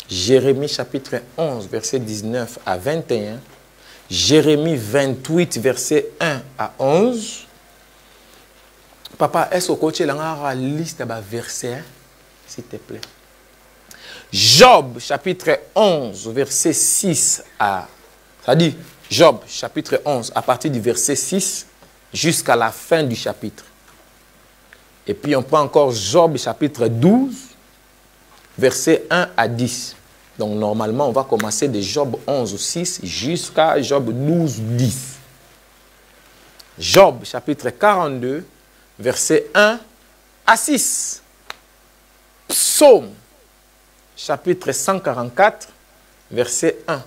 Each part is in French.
Jérémie chapitre 11, verset 19 à 21. Jérémie 28, verset 1 à 11. Papa, est-ce que tu as la liste de versets, s'il te plaît? Job, chapitre 11, verset 6 à... Ça dit, Job, chapitre 11, à partir du verset 6 jusqu'à la fin du chapitre. Et puis on prend encore Job, chapitre 12, verset 1 à 10. Donc normalement, on va commencer de Job 11, 6 jusqu'à Job 12, 10. Job, chapitre 42, verset 1 à 6. Psaume, chapitre 144, verset 1.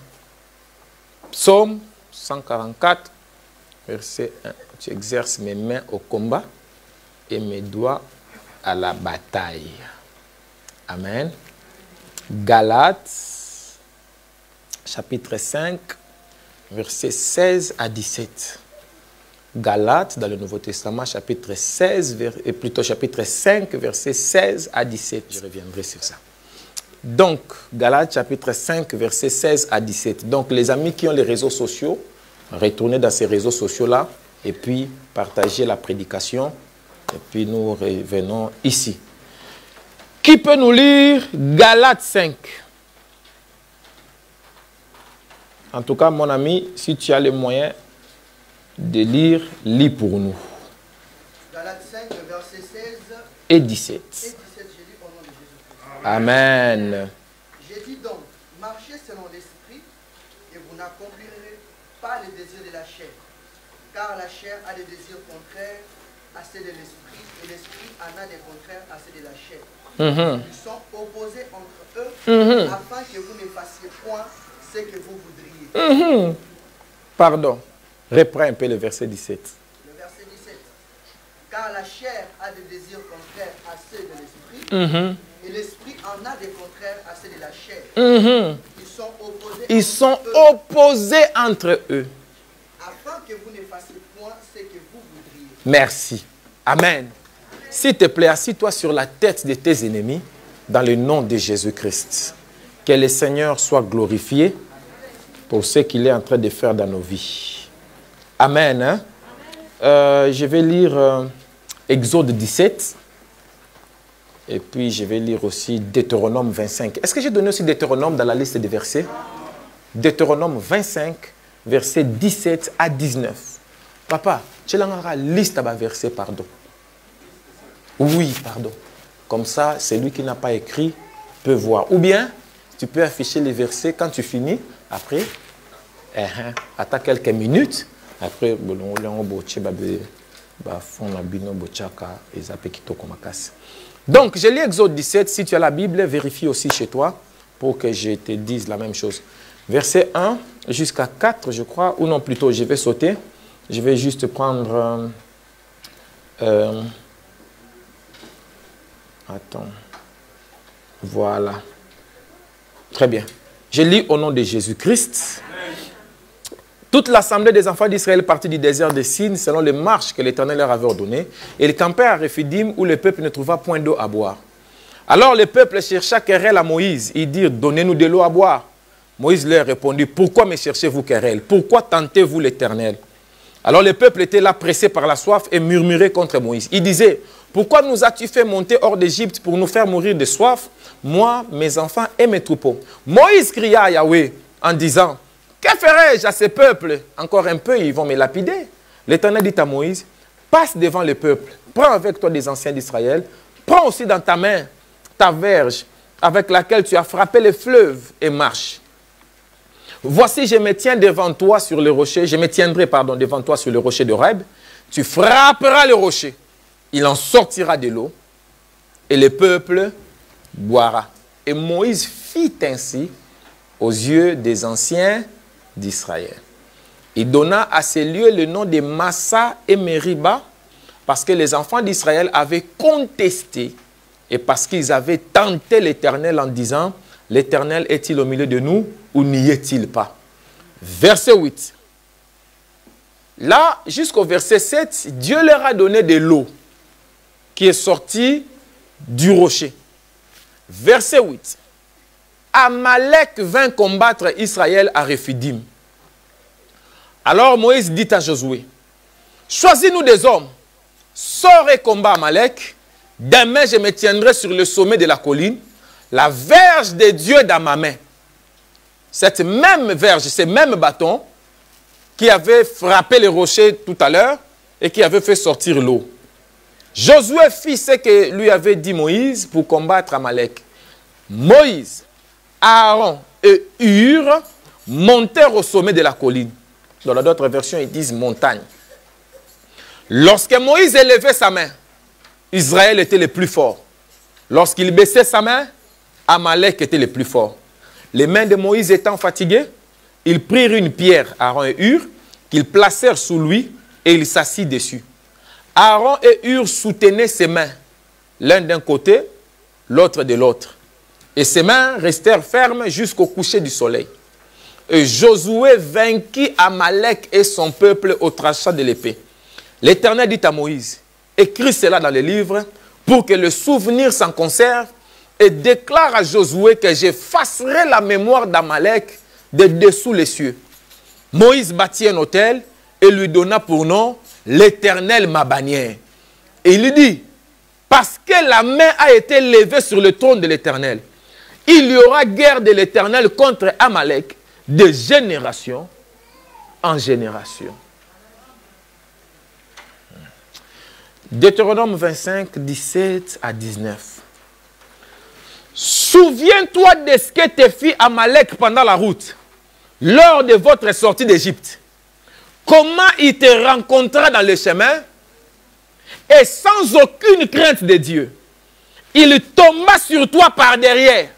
Psaume 144, verset 1. Tu exerces mes mains au combat et mes doigts à la bataille. Amen. Galates, chapitre 5, verset 16 à 17. Galates, dans le Nouveau Testament, chapitre 16, et plutôt chapitre 5, verset 16 à 17. Je reviendrai sur ça. Donc, Galates, chapitre 5, verset 16 à 17. Donc, les amis qui ont les réseaux sociaux, retournez dans ces réseaux sociaux-là et puis partagez la prédication. Et puis, nous revenons ici. Qui peut nous lire Galates 5? En tout cas, mon ami, si tu as les moyens de lire, lis pour nous. Galates 5, verset 16 et 17. Et 17, j'ai lu au nom de Jésus-Christ. Amen. J'ai dit donc, marchez selon l'esprit et vous n'accomplirez pas les désirs de la chair. Car la chair a des désirs contraires à ceux de l'esprit et l'esprit en a des contraires à ceux de la chair. Ils sont opposés entre eux afin que vous ne fassiez point ce que vous voudriez. Pardon. Reprends un peu le verset 17. Le verset 17. Car la chair a des désirs contraires à ceux de l'esprit et l'esprit en a des contraires à ceux de la chair. Ils sont opposés entre eux. Afin que vous ne fassiez point ce que vous voudriez. Merci. Amen. S'il te plaît, assis-toi sur la tête de tes ennemis dans le nom de Jésus-Christ. Que le Seigneur soit glorifié pour ce qu'il est en train de faire dans nos vies. Amen. Hein? Je vais lire Exode 17. Et puis je vais lire aussi Deutéronome 25. Est-ce que j'ai donné aussi Deutéronome dans la liste des versets? Deutéronome 25, versets 17 à 19. Papa, tu as la liste à verset, pardon. Oui, pardon. Comme ça, celui qui n'a pas écrit peut voir. Ou bien, tu peux afficher les versets quand tu finis. Après, attends quelques minutes. Après, donc, je lis Exode 17. Si tu as la Bible, vérifie aussi chez toi pour que je te dise la même chose. Verset 1 jusqu'à 4, je crois. Ou non, plutôt, je vais sauter. Je vais juste prendre... attends. Voilà. Très bien. Je lis au nom de Jésus-Christ. Toute l'assemblée des enfants d'Israël partit du désert de Sin selon les marches que l'Éternel leur avait ordonnées. Et ils campèrent à Rephidim où le peuple ne trouva point d'eau à boire. Alors le peuple chercha querelle à Moïse. Ils dirent, donnez-nous de l'eau à boire. Moïse leur répondit, pourquoi me cherchez-vous querelle? Pourquoi tentez-vous l'Éternel? Alors le peuple était là pressé par la soif et murmurait contre Moïse. Il disait, pourquoi nous as-tu fait monter hors d'Égypte pour nous faire mourir de soif, moi, mes enfants et mes troupeaux? Moïse cria à Yahweh en disant, que ferai-je à ces peuples? Encore un peu, ils vont me lapider. L'Éternel dit à Moïse, passe devant le peuple, prends avec toi des anciens d'Israël, prends aussi dans ta main ta verge avec laquelle tu as frappé le fleuve et marche. Voici, je me tiens devant toi sur le rocher, je me tiendrai, pardon, devant toi sur le rocher de Horeb. Tu frapperas le rocher, il en sortira de l'eau et le peuple boira. Et Moïse fit ainsi aux yeux des anciens d'Israël. Il donna à ces lieux le nom de Massa et Meriba parce que les enfants d'Israël avaient contesté et parce qu'ils avaient tenté l'Éternel en disant, l'Éternel est-il au milieu de nous ou n'y est-il pas? Verset 8. Là, jusqu'au verset 7, Dieu leur a donné de l'eau qui est sortie du rocher. Verset 8. Amalek vint combattre Israël à Rephidim. Alors Moïse dit à Josué, choisis-nous des hommes, sors et combat Amalek. Demain, je me tiendrai sur le sommet de la colline. La verge de Dieu dans ma main. Cette même verge, ce même bâton qui avait frappé les rochers tout à l'heure et qui avait fait sortir l'eau. Josué fit ce que lui avait dit Moïse pour combattre Amalek. Moïse, Aaron et Hur montèrent au sommet de la colline. Dans d'autres versions, ils disent montagne. Lorsque Moïse élevait sa main, Israël était le plus fort. Lorsqu'il baissait sa main, Amalek était le plus fort. Les mains de Moïse étant fatiguées, ils prirent une pierre, Aaron et Hur, qu'ils placèrent sous lui et il s'assit dessus. Aaron et Hur soutenaient ses mains, l'un d'un côté, l'autre de l'autre. Et ses mains restèrent fermes jusqu'au coucher du soleil. Et Josué vainquit Amalek et son peuple au tranchant de l'épée. L'Éternel dit à Moïse, écris cela dans les livres pour que le souvenir s'en conserve et déclare à Josué que j'effacerai la mémoire d'Amalek de dessous les cieux. Moïse bâtit un autel et lui donna pour nom l'Éternel ma bannière. Et il lui dit, parce que la main a été levée sur le trône de l'Éternel, il y aura guerre de l'Éternel contre Amalek de génération en génération. Deutéronome 25, 17 à 19. Souviens-toi de ce que te fit Amalek pendant la route, lors de votre sortie d'Égypte. Comment il te rencontra dans le chemin et sans aucune crainte de Dieu. Il tomba sur toi par derrière.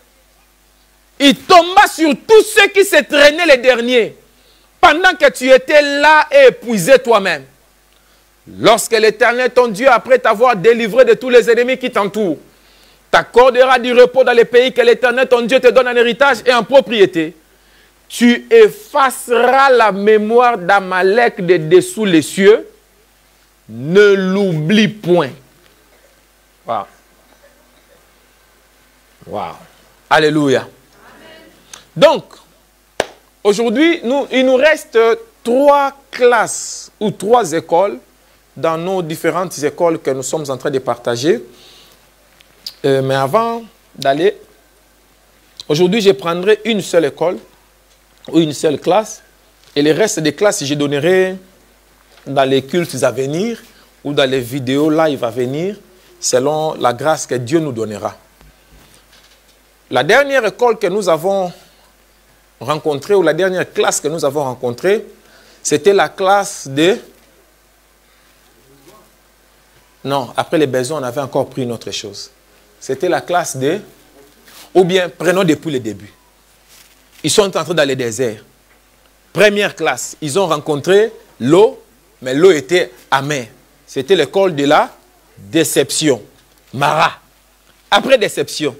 Il tomba sur tous ceux qui se traînaient les derniers pendant que tu étais là et épuisé toi-même. Lorsque l'Éternel, ton Dieu, après t'avoir délivré de tous les ennemis qui t'entourent, t'accordera du repos dans les pays que l'Éternel, ton Dieu, te donne en héritage et en propriété, tu effaceras la mémoire d'Amalek de dessous les cieux. Ne l'oublie point. Wow. Wow. Alléluia. Amen. Donc, aujourd'hui, il nous reste 3 classes ou 3 écoles dans nos différentes écoles que nous sommes en train de partager. Mais avant d'aller, aujourd'hui, je prendrai une seule école ou une seule classe et le reste des classes, je donnerai dans les cultes à venir ou dans les vidéos live à venir selon la grâce que Dieu nous donnera. La dernière école que nous avons rencontrée ou la dernière classe que nous avons rencontrée, c'était la classe de... Non, après les besoins, on avait encore pris une autre chose. C'était la classe de... Ou bien, prenons depuis le début. Ils sont entrés dans le désert. Première classe, ils ont rencontré l'eau, mais l'eau était amère. C'était l'école de la déception. Mara. Après déception,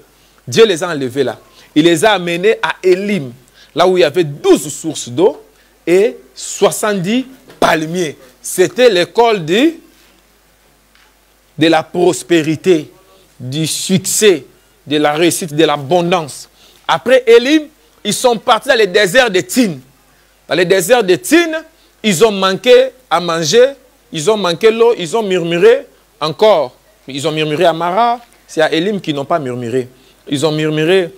Dieu les a enlevés là. Il les a amenés à Élim, là où il y avait 12 sources d'eau et 70 palmiers. C'était l'école de la prospérité, du succès, de la réussite, de l'abondance. Après Élim, ils sont partis dans le désert de Tin. Dans le désert de Tin, ils ont manqué à manger, ils ont manqué l'eau, ils ont murmuré encore. Ils ont murmuré à Mara, c'est à Élim qu'ils n'ont pas murmuré. Ils ont murmuré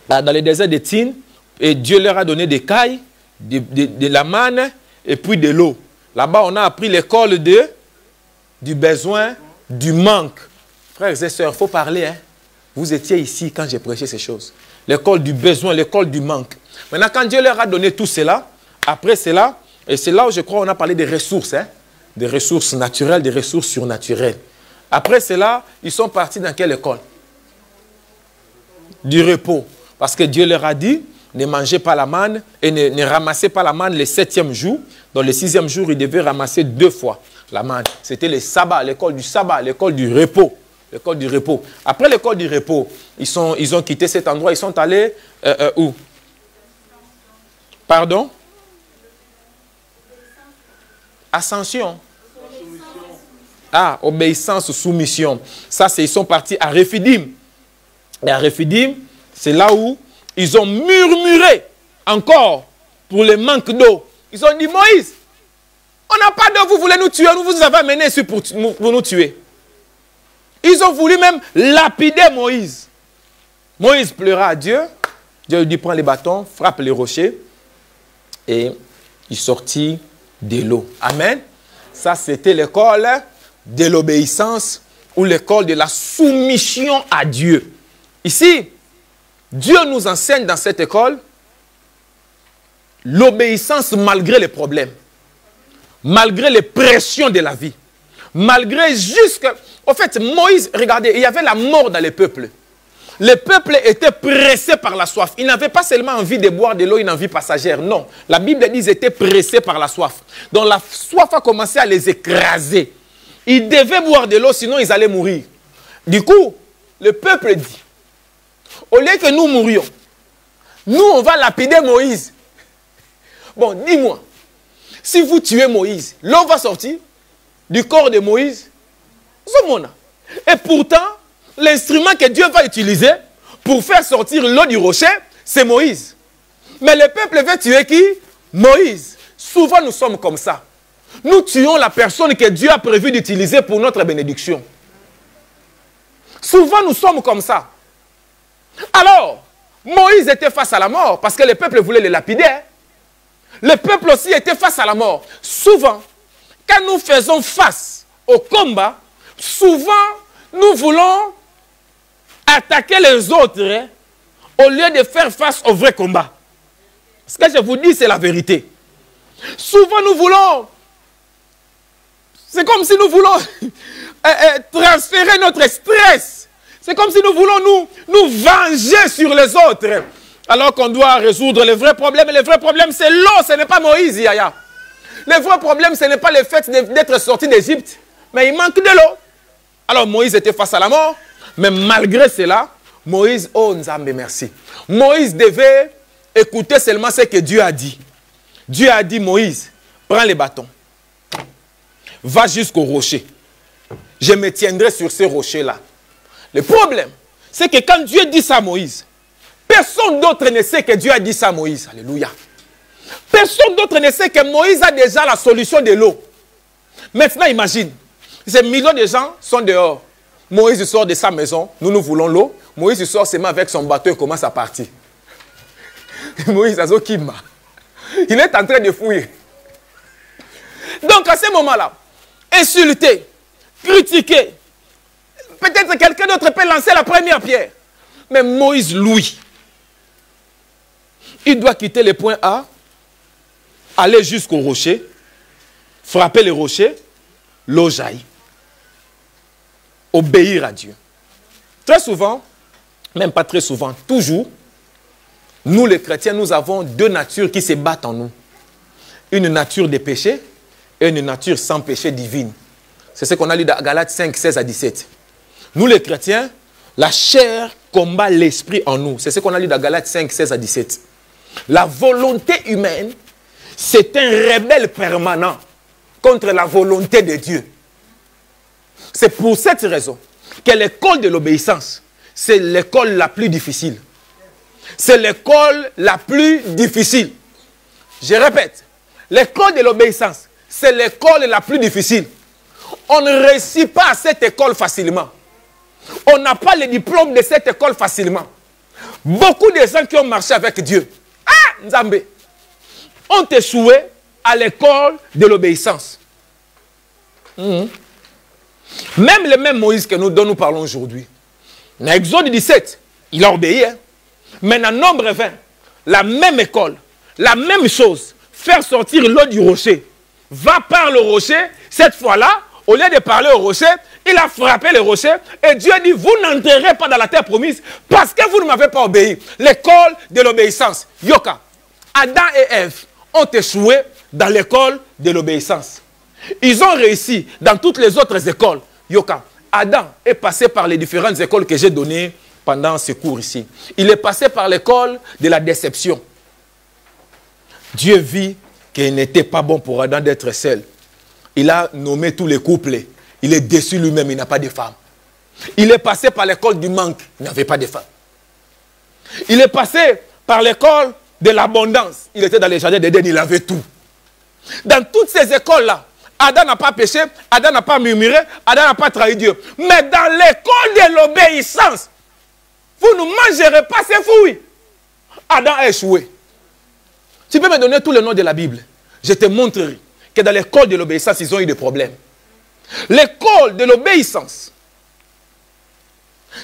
dans le désert de Tin et Dieu leur a donné des cailles, de la manne et puis de l'eau. Là-bas, on a appris l'école du besoin, du manque. Frères et sœurs, il faut parler. Hein? Vous étiez ici quand j'ai prêché ces choses. L'école du besoin, l'école du manque. Maintenant, quand Dieu leur a donné tout cela, après cela, et c'est là où je crois on a parlé des ressources, hein? Des ressources naturelles, des ressources surnaturelles. Après cela, ils sont partis dans quelle école? Du repos. Parce que Dieu leur a dit, ne mangez pas la manne et ne ramassez pas la manne le 7e jour. Dans le 6e jour, ils devaient ramasser 2 fois la manne. C'était le sabbat, l'école du repos. L'école du repos. Après l'école du repos, ils ont quitté cet endroit. Ils sont allés où? Pardon? Ascension. Ah, obéissance, soumission. Ça, ils sont partis à Rephidim. Et à Rephidim, c'est là où Ils ont murmuré encore pour le manque d'eau. Ils ont dit, Moïse, on n'a pas d'eau, vous voulez nous tuer, vous avez amené ici pour nous tuer. Ils ont voulu même lapider Moïse. Moïse pleura à Dieu. Dieu lui dit, prends les bâtons, frappe les rochers. Et il sortit de l'eau. Amen. Ça, c'était l'école de l'obéissance ou l'école de la soumission à Dieu. Ici, Dieu nous enseigne dans cette école l'obéissance malgré les problèmes, malgré les pressions de la vie, malgré jusque... En fait, Moïse, regardez, il y avait la mort dans les peuples. Le peuple était pressé par la soif. Il n'avait pas seulement envie de boire de l'eau, une envie passagère. Non. La Bible dit qu'ils étaient pressés par la soif. Donc la soif a commencé à les écraser. Ils devaient boire de l'eau, sinon ils allaient mourir. Du coup, le peuple dit, au lieu que nous mourions, nous on va lapider Moïse. Bon, dis-moi, si vous tuez Moïse, l'eau va sortir du corps de Moïse. Et pourtant, l'instrument que Dieu va utiliser pour faire sortir l'eau du rocher, c'est Moïse. Mais le peuple veut tuer qui? Moïse. Souvent, nous sommes comme ça. Nous tuons la personne que Dieu a prévu d'utiliser pour notre bénédiction. Souvent, nous sommes comme ça. Alors, Moïse était face à la mort parce que le peuple voulait le lapider. Le peuple aussi était face à la mort. Souvent, quand nous faisons face au combat, souvent, nous voulons attaquer les autres au lieu de faire face au vrai combat. Ce que je vous dis, c'est la vérité. Souvent, nous voulons... C'est comme si nous voulons transférer notre stress. C'est comme si nous voulons nous venger sur les autres. Alors qu'on doit résoudre les vrais problèmes. Et le vrai problème, c'est l'eau, ce n'est pas Moïse, Yaya. Le vrai problème, ce n'est pas le fait d'être sorti d'Égypte. Mais il manque de l'eau. Alors Moïse était face à la mort. Mais malgré cela, Moïse, oh Nzambe, merci. Moïse devait écouter seulement ce que Dieu a dit. Dieu a dit, Moïse, prends les bâtons. Va jusqu'au rocher. Je me tiendrai sur ces rochers-là. Le problème, c'est que quand Dieu dit ça à Moïse, personne d'autre ne sait que Dieu a dit ça à Moïse. Alléluia. Personne d'autre ne sait que Moïse a déjà la solution de l'eau. Maintenant, imagine, ces millions de gens sont dehors. Moïse sort de sa maison, nous voulons l'eau. Moïse sort seulement avec son bateau et commence à partir. Moïse a Zokima. Il est en train de fouiller. Donc à ce moment-là, insulter, critiquer, peut-être quelqu'un d'autre peut lancer la première pierre. Mais Moïse, lui, il doit quitter le point A, aller jusqu'au rocher, frapper le rocher, l'eau jaillit. Obéir à Dieu. Très souvent, même pas très souvent, toujours, nous les chrétiens, nous avons deux natures qui se battent en nous. Une nature de péché et une nature sans péché divine. C'est ce qu'on a lu dans Galates 5, 16 à 17. Nous les chrétiens, la chair combat l'esprit en nous. C'est ce qu'on a lu dans Galates 5, 16 à 17. La volonté humaine, c'est un rebelle permanent contre la volonté de Dieu. C'est pour cette raison que l'école de l'obéissance, c'est l'école la plus difficile. C'est l'école la plus difficile. Je répète, l'école de l'obéissance, c'est l'école la plus difficile. On ne réussit pas à cette école facilement. On n'a pas le diplôme de cette école facilement. Beaucoup de gens qui ont marché avec Dieu, Nzambe, ont échoué à l'école de l'obéissance. Même le même Moïse dont nous parlons aujourd'hui. Dans Exode 17, il a obéi. Mais dans Nombre 20, la même école, la même chose, faire sortir l'eau du rocher. Va par le rocher, cette fois-là, au lieu de parler au rocher, il a frappé le rocher et Dieu dit, vous n'entrerez pas dans la terre promise parce que vous ne m'avez pas obéi. L'école de l'obéissance. Yoka, Adam et Ève ont échoué dans l'école de l'obéissance. Ils ont réussi dans toutes les autres écoles. Yoka, Adam est passé par les différentes écoles que j'ai données pendant ce cours ici. Il est passé par l'école de la déception. Dieu vit qu'il n'était pas bon pour Adam d'être seul. Il a nommé tous les couples. Il est déçu lui-même, il n'a pas de femme. Il est passé par l'école du manque. Il n'avait pas de femme. Il est passé par l'école de l'abondance. Il était dans les jardins d'Éden, il avait tout. Dans toutes ces écoles-là, Adam n'a pas péché, Adam n'a pas murmuré, Adam n'a pas trahi Dieu. Mais dans l'école de l'obéissance, vous ne mangerez pas ces fruits. Adam a échoué. Tu peux me donner tous les noms de la Bible. Je te montrerai que dans l'école de l'obéissance, ils ont eu des problèmes. L'école de l'obéissance,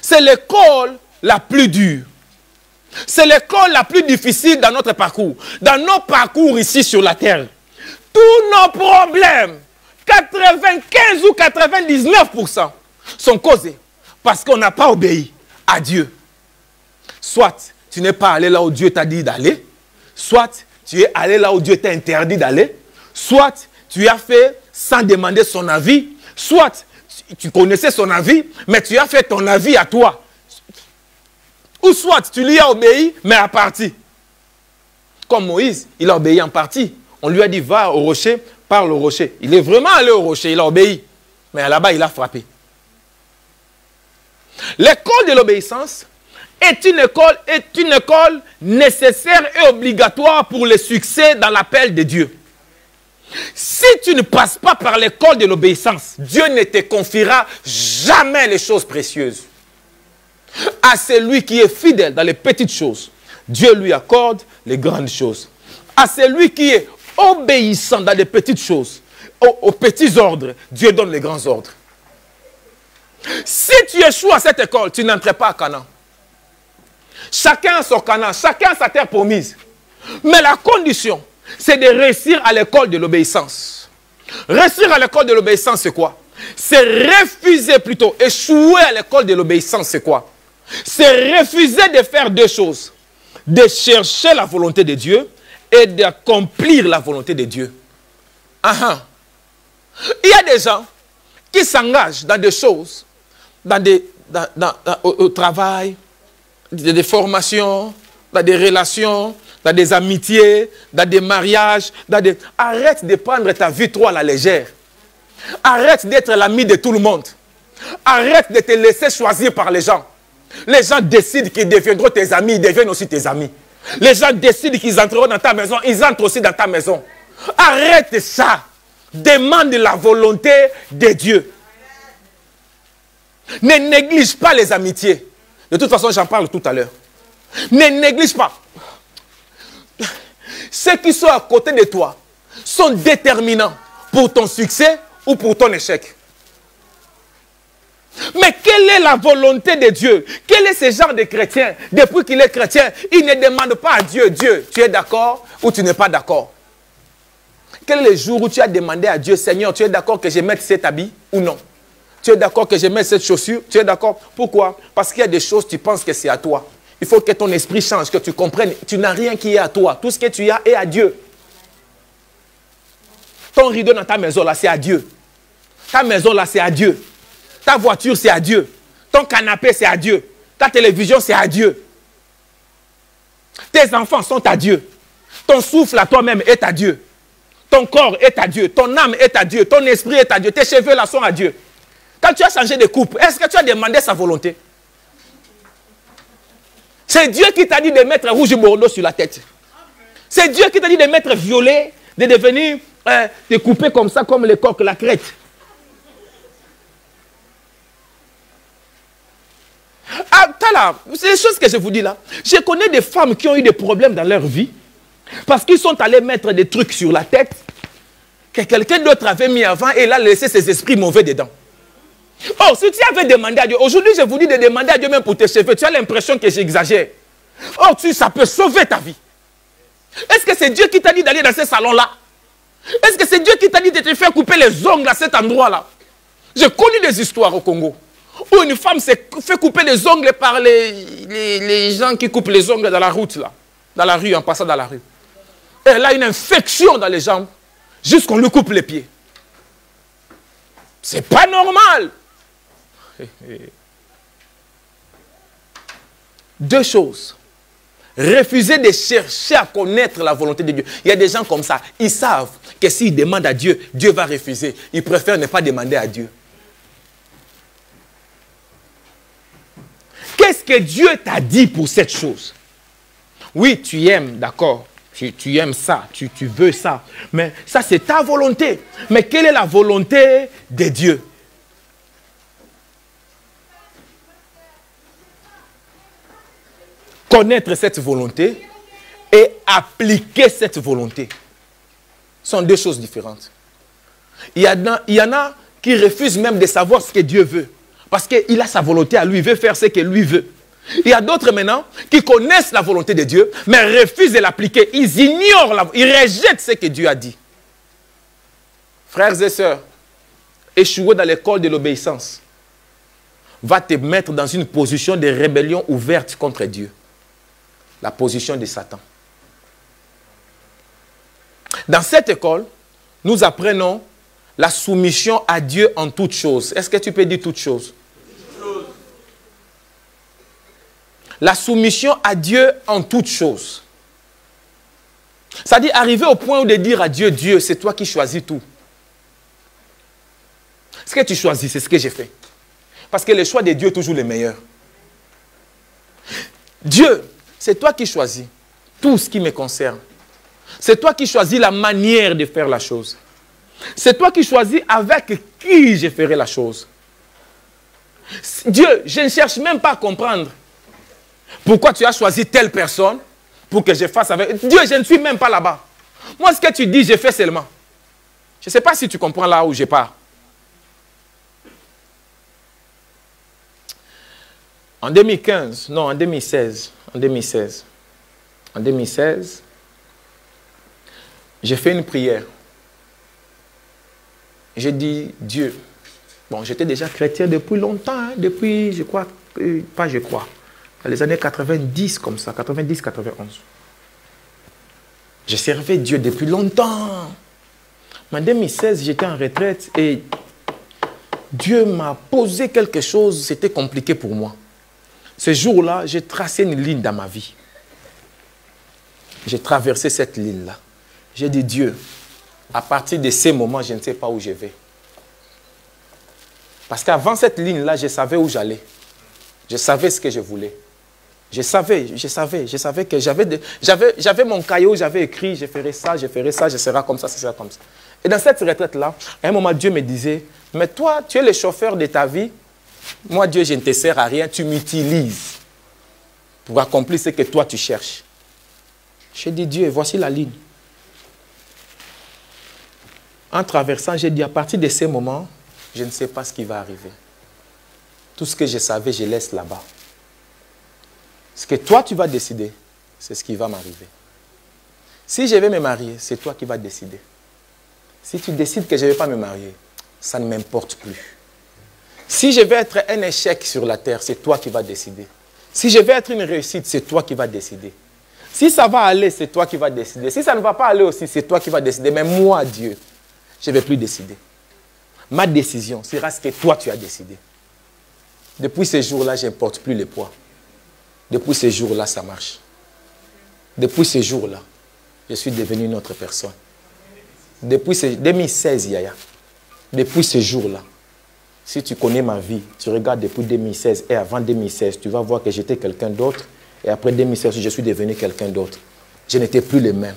c'est l'école la plus dure. C'est l'école la plus difficile dans notre parcours. Dans nos parcours ici sur la terre. Tous nos problèmes, 95 ou 99% sont causés parce qu'on n'a pas obéi à Dieu. Soit tu n'es pas allé là où Dieu t'a dit d'aller, soit tu es allé là où Dieu t'a interdit d'aller, soit tu as fait sans demander son avis, soit tu connaissais son avis, mais tu as fait ton avis à toi. Ou soit tu lui as obéi, mais à partie. Comme Moïse, il a obéi en partie. On lui a dit, va au rocher, parle au rocher. Il est vraiment allé au rocher, il a obéi. Mais là-bas, il a frappé. L'école de l'obéissance est une école nécessaire et obligatoire pour le succès dans l'appel de Dieu. Si tu ne passes pas par l'école de l'obéissance, Dieu ne te confiera jamais les choses précieuses. À celui qui est fidèle dans les petites choses, Dieu lui accorde les grandes choses. À celui qui est obéissant dans les petites choses, aux petits ordres, Dieu donne les grands ordres. Si tu échoues à cette école, tu n'entres pas à Canaan. Chacun a son Canaan, chacun a sa terre promise. Mais la condition, c'est de réussir à l'école de l'obéissance. Réussir à l'école de l'obéissance, c'est quoi? C'est refuser plutôt, échouer à l'école de l'obéissance, c'est quoi? C'est refuser de faire deux choses. De chercher la volonté de Dieu et d'accomplir la volonté de Dieu. Il y a des gens qui s'engagent dans des choses, au travail, dans des formations, dans des relations, dans des amitiés, dans des mariages. Arrête de prendre ta vie trop à la légère. Arrête d'être l'ami de tout le monde. Arrête de te laisser choisir par les gens. Les gens décident qu'ils deviendront tes amis, ils deviennent aussi tes amis. Les gens décident qu'ils entreront dans ta maison, ils entrent aussi dans ta maison. Arrête ça. Demande la volonté de Dieu. Ne néglige pas les amitiés. De toute façon, j'en parle tout à l'heure. Ne néglige pas. Ceux qui sont à côté de toi sont déterminants pour ton succès ou pour ton échec. Mais quelle est la volonté de Dieu? Quel est ce genre de chrétien? Depuis qu'il est chrétien, il ne demande pas à Dieu, Dieu, tu es d'accord ou tu n'es pas d'accord? Quel est le jour où tu as demandé à Dieu, Seigneur, tu es d'accord que je mette cet habit ou non? Tu es d'accord que je mette cette chaussure? Tu es d'accord? Pourquoi? Parce qu'il y a des choses, tu penses que c'est à toi. Il faut que ton esprit change, que tu comprennes. Tu n'as rien qui est à toi. Tout ce que tu as est à Dieu. Ton rideau dans ta maison, là, c'est à Dieu. Ta maison, là, c'est à Dieu. Ta voiture, c'est à Dieu. Ton canapé, c'est à Dieu. Ta télévision, c'est à Dieu. Tes enfants sont à Dieu. Ton souffle à toi-même est à Dieu. Ton corps est à Dieu. Ton âme est à Dieu. Ton esprit est à Dieu. Tes cheveux, là, sont à Dieu. Quand tu as changé de coupe, est-ce que tu as demandé sa volonté? C'est Dieu qui t'a dit de mettre rouge et bordeaux sur la tête. C'est Dieu qui t'a dit de mettre violet, de devenir, de couper comme ça, comme les coqs, la crête. C'est les choses que je vous dis là. Je connais des femmes qui ont eu des problèmes dans leur vie parce qu'ils sont allés mettre des trucs sur la tête que quelqu'un d'autre avait mis avant et il a laissé ses esprits mauvais dedans. Oh, si tu avais demandé à Dieu, aujourd'hui je vous dis de demander à Dieu même pour tes cheveux, tu as l'impression que j'exagère. Oh, ça peut sauver ta vie. Est-ce que c'est Dieu qui t'a dit d'aller dans ce salon-là? Est-ce que c'est Dieu qui t'a dit de te faire couper les ongles à cet endroit-là? J'ai connu des histoires au Congo où une femme s'est fait couper les ongles par les gens qui coupent les ongles dans la route, là, dans la rue, en passant dans la rue. Elle a une infection dans les jambes, jusqu'on lui coupe les pieds. C'est pas normal. Deux choses. Refuser de chercher à connaître la volonté de Dieu. Il y a des gens comme ça, ils savent que s'ils demandent à Dieu, Dieu va refuser. Ils préfèrent ne pas demander à Dieu. Qu'est-ce que Dieu t'a dit pour cette chose? Oui, tu aimes, d'accord. Tu aimes ça, tu veux ça. Mais ça, c'est ta volonté. Mais quelle est la volonté de Dieu? Connaître cette volonté et appliquer cette volonté sont deux choses différentes. Il y en a qui refusent même de savoir ce que Dieu veut. Parce qu'il a sa volonté à lui, il veut faire ce que lui veut. Il y a d'autres maintenant qui connaissent la volonté de Dieu, mais refusent de l'appliquer. Ils ignorent, ils rejettent ce que Dieu a dit. Frères et sœurs, échouer dans l'école de l'obéissance va te mettre dans une position de rébellion ouverte contre Dieu. La position de Satan. Dans cette école, nous apprenons la soumission à Dieu en toutes choses. Est-ce que tu peux dire toutes choses? La soumission à Dieu en toutes choses. C'est-à-dire arriver au point où de dire à Dieu, Dieu, c'est toi qui choisis tout. Ce que tu choisis, c'est ce que j'ai fait. Parce que le choix de Dieu est toujours le meilleur. Dieu, c'est toi qui choisis tout ce qui me concerne. C'est toi qui choisis la manière de faire la chose. C'est toi qui choisis avec qui je ferai la chose. Dieu, je ne cherche même pas à comprendre pourquoi tu as choisi telle personne pour que je fasse avec. Dieu, je ne suis même pas là-bas. Moi, ce que tu dis, je fais seulement. Je ne sais pas si tu comprends là où je pars. En 2015, non, en 2016, j'ai fait une prière. J'ai dit, Dieu, bon, j'étais déjà chrétien depuis longtemps, hein, depuis, je crois, dans les années 90, comme ça, 90, 91. J'ai servi Dieu depuis longtemps. Mais en 2016, j'étais en retraite et Dieu m'a posé quelque chose, c'était compliqué pour moi. Ce jour-là, j'ai tracé une ligne dans ma vie. J'ai traversé cette ligne-là. J'ai dit, Dieu, à partir de ces moments, je ne sais pas où je vais. Parce qu'avant cette ligne-là, je savais où j'allais. Je savais ce que je voulais. Je savais que j'avais mon caillou, j'avais écrit, je ferai ça, je serai comme ça, ce sera comme ça. Et dans cette retraite-là, à un moment, Dieu me disait, mais toi, tu es le chauffeur de ta vie. Moi, Dieu, je ne te sers à rien, tu m'utilises pour accomplir ce que toi, tu cherches. J'ai dit, Dieu, voici la ligne. En traversant, j'ai dit, à partir de ces moments, je ne sais pas ce qui va arriver. Tout ce que je savais, je laisse là-bas. Ce que toi, tu vas décider, c'est ce qui va m'arriver. Si je vais me marier, c'est toi qui vas décider. Si tu décides que je ne vais pas me marier, ça ne m'importe plus. Si je vais être un échec sur la terre, c'est toi qui vas décider. Si je vais être une réussite, c'est toi qui vas décider. Si ça va aller, c'est toi qui vas décider. Si ça ne va pas aller aussi, c'est toi qui vas décider. Mais moi, Dieu, je ne vais plus décider. Ma décision sera ce que toi, tu as décidé. Depuis ce jour-là, je n'importe plus le poids. Depuis ce jour-là, ça marche. Depuis ce jour-là, je suis devenu une autre personne. Depuis 2016, Yaya, depuis ce jour-là, si tu connais ma vie, tu regardes depuis 2016 et avant 2016, tu vas voir que j'étais quelqu'un d'autre. Et après 2016, je suis devenu quelqu'un d'autre. Je n'étais plus le même.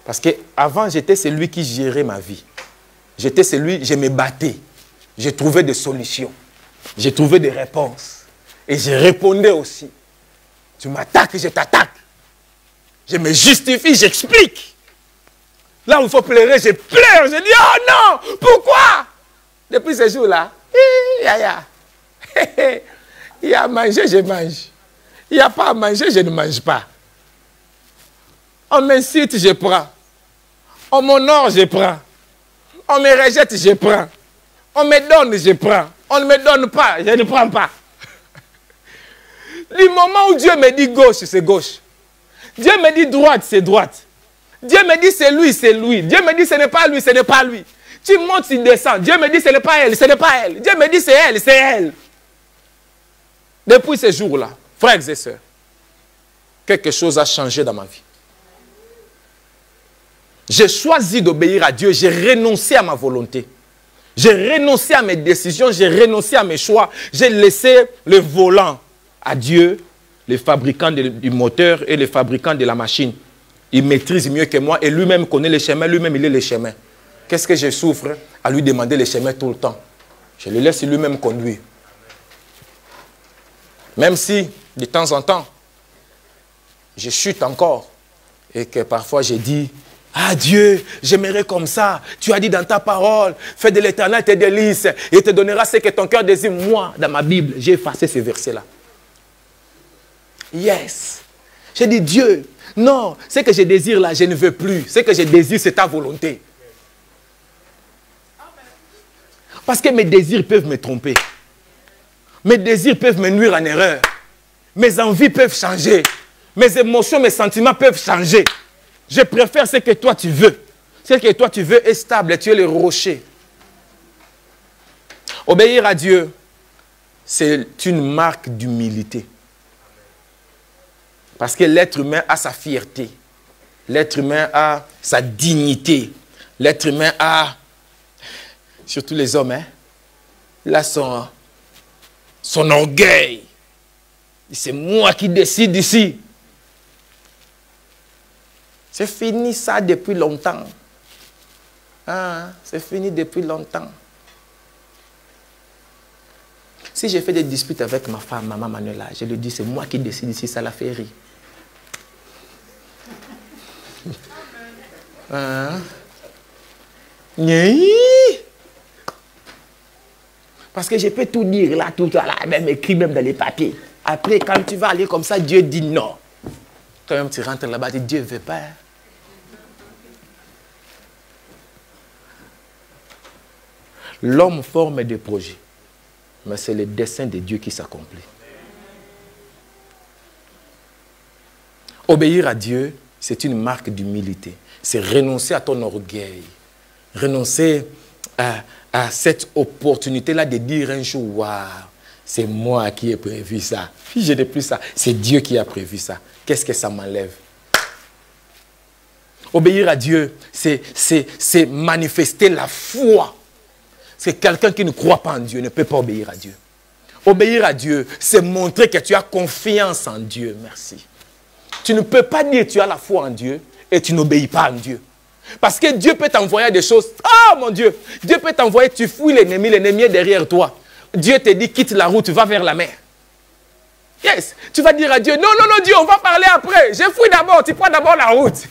Parce qu'avant, j'étais celui qui gérait ma vie. J'étais celui, je me battais. Je trouvais des solutions. J'ai trouvé des réponses. Et je répondais aussi. Tu m'attaques, je t'attaque. Je me justifie, j'explique. Là où il faut pleurer, je pleure. Je dis, oh non, pourquoi? Depuis ce jour-là, il y a à manger, je mange. Il n'y a pas à manger, je ne mange pas. On m'incite, je prends. On m'honore, je prends. On me rejette, je prends. On me donne, je prends. On ne me donne pas, je ne prends pas. Le moment où Dieu me dit gauche, c'est gauche. Dieu me dit droite, c'est droite. Dieu me dit c'est lui, c'est lui. Dieu me dit ce n'est pas lui, ce n'est pas lui. Tu montes, tu descends. Dieu me dit ce n'est pas elle, ce n'est pas elle. Dieu me dit c'est elle, c'est elle. Depuis ce jour-là, frères et sœurs, quelque chose a changé dans ma vie. J'ai choisi d'obéir à Dieu, j'ai renoncé à ma volonté. J'ai renoncé à mes décisions, j'ai renoncé à mes choix. J'ai laissé le volant à Dieu les fabricants du moteur et les fabricants de la machine. Il maîtrise mieux que moi et lui-même connaît les chemins, lui-même il est les chemins. Qu'est-ce que je souffre à lui demander les chemins tout le temps? Je le laisse lui-même conduire. Même si, de temps en temps, je chute encore et que parfois je dis, ah Dieu, j'aimerais comme ça. Tu as dit dans ta parole, fais de l'Éternel tes délices et il te donnera ce que ton cœur désire. Moi, dans ma Bible, j'ai effacé ce verset-là. Yes. J'ai dit, Dieu, non, ce que je désire là, je ne veux plus. Ce que je désire, c'est ta volonté. Parce que mes désirs peuvent me tromper. Mes désirs peuvent me nuire en erreur. Mes envies peuvent changer. Mes émotions, mes sentiments peuvent changer. Je préfère ce que toi tu veux. Ce que toi tu veux est stable. Tu es le rocher. Obéir à Dieu, c'est une marque d'humilité. Parce que l'être humain a sa fierté. L'être humain a sa dignité. L'être humain a, surtout les hommes, il a son orgueil. C'est moi qui décide ici. C'est fini ça depuis longtemps. Ah, c'est fini depuis longtemps. Si j'ai fait des disputes avec ma femme, maman Manuela, je lui dis, c'est moi qui décide ici, ça la fait rire. Hein? Parce que je peux tout dire là, tout là, même écrit même dans les papiers. Après, quand tu vas aller comme ça, Dieu dit non. Toi-même, tu rentres là-bas, tu dis, Dieu ne veut pas. L'homme forme des projets, mais c'est le dessein de Dieu qui s'accomplit. Obéir à Dieu, c'est une marque d'humilité. C'est renoncer à ton orgueil. Renoncer à cette opportunité-là de dire un jour, waouh, c'est moi qui ai prévu ça. Puis je n'ai plus ça. C'est Dieu qui a prévu ça. Qu'est-ce que ça m'enlève? Obéir à Dieu, c'est manifester la foi. C'est quelqu'un qui ne croit pas en Dieu, ne peut pas obéir à Dieu. Obéir à Dieu, c'est montrer que tu as confiance en Dieu. Merci. Tu ne peux pas dire que tu as la foi en Dieu et tu n'obéis pas en Dieu. Parce que Dieu peut t'envoyer des choses. Ah mon Dieu, Dieu peut t'envoyer, tu fouilles l'ennemi est derrière toi. Dieu te dit quitte la route, va vers la mer. Yes, tu vas dire à Dieu, non, non, non Dieu, on va parler après. Je fouille d'abord, tu prends d'abord la route.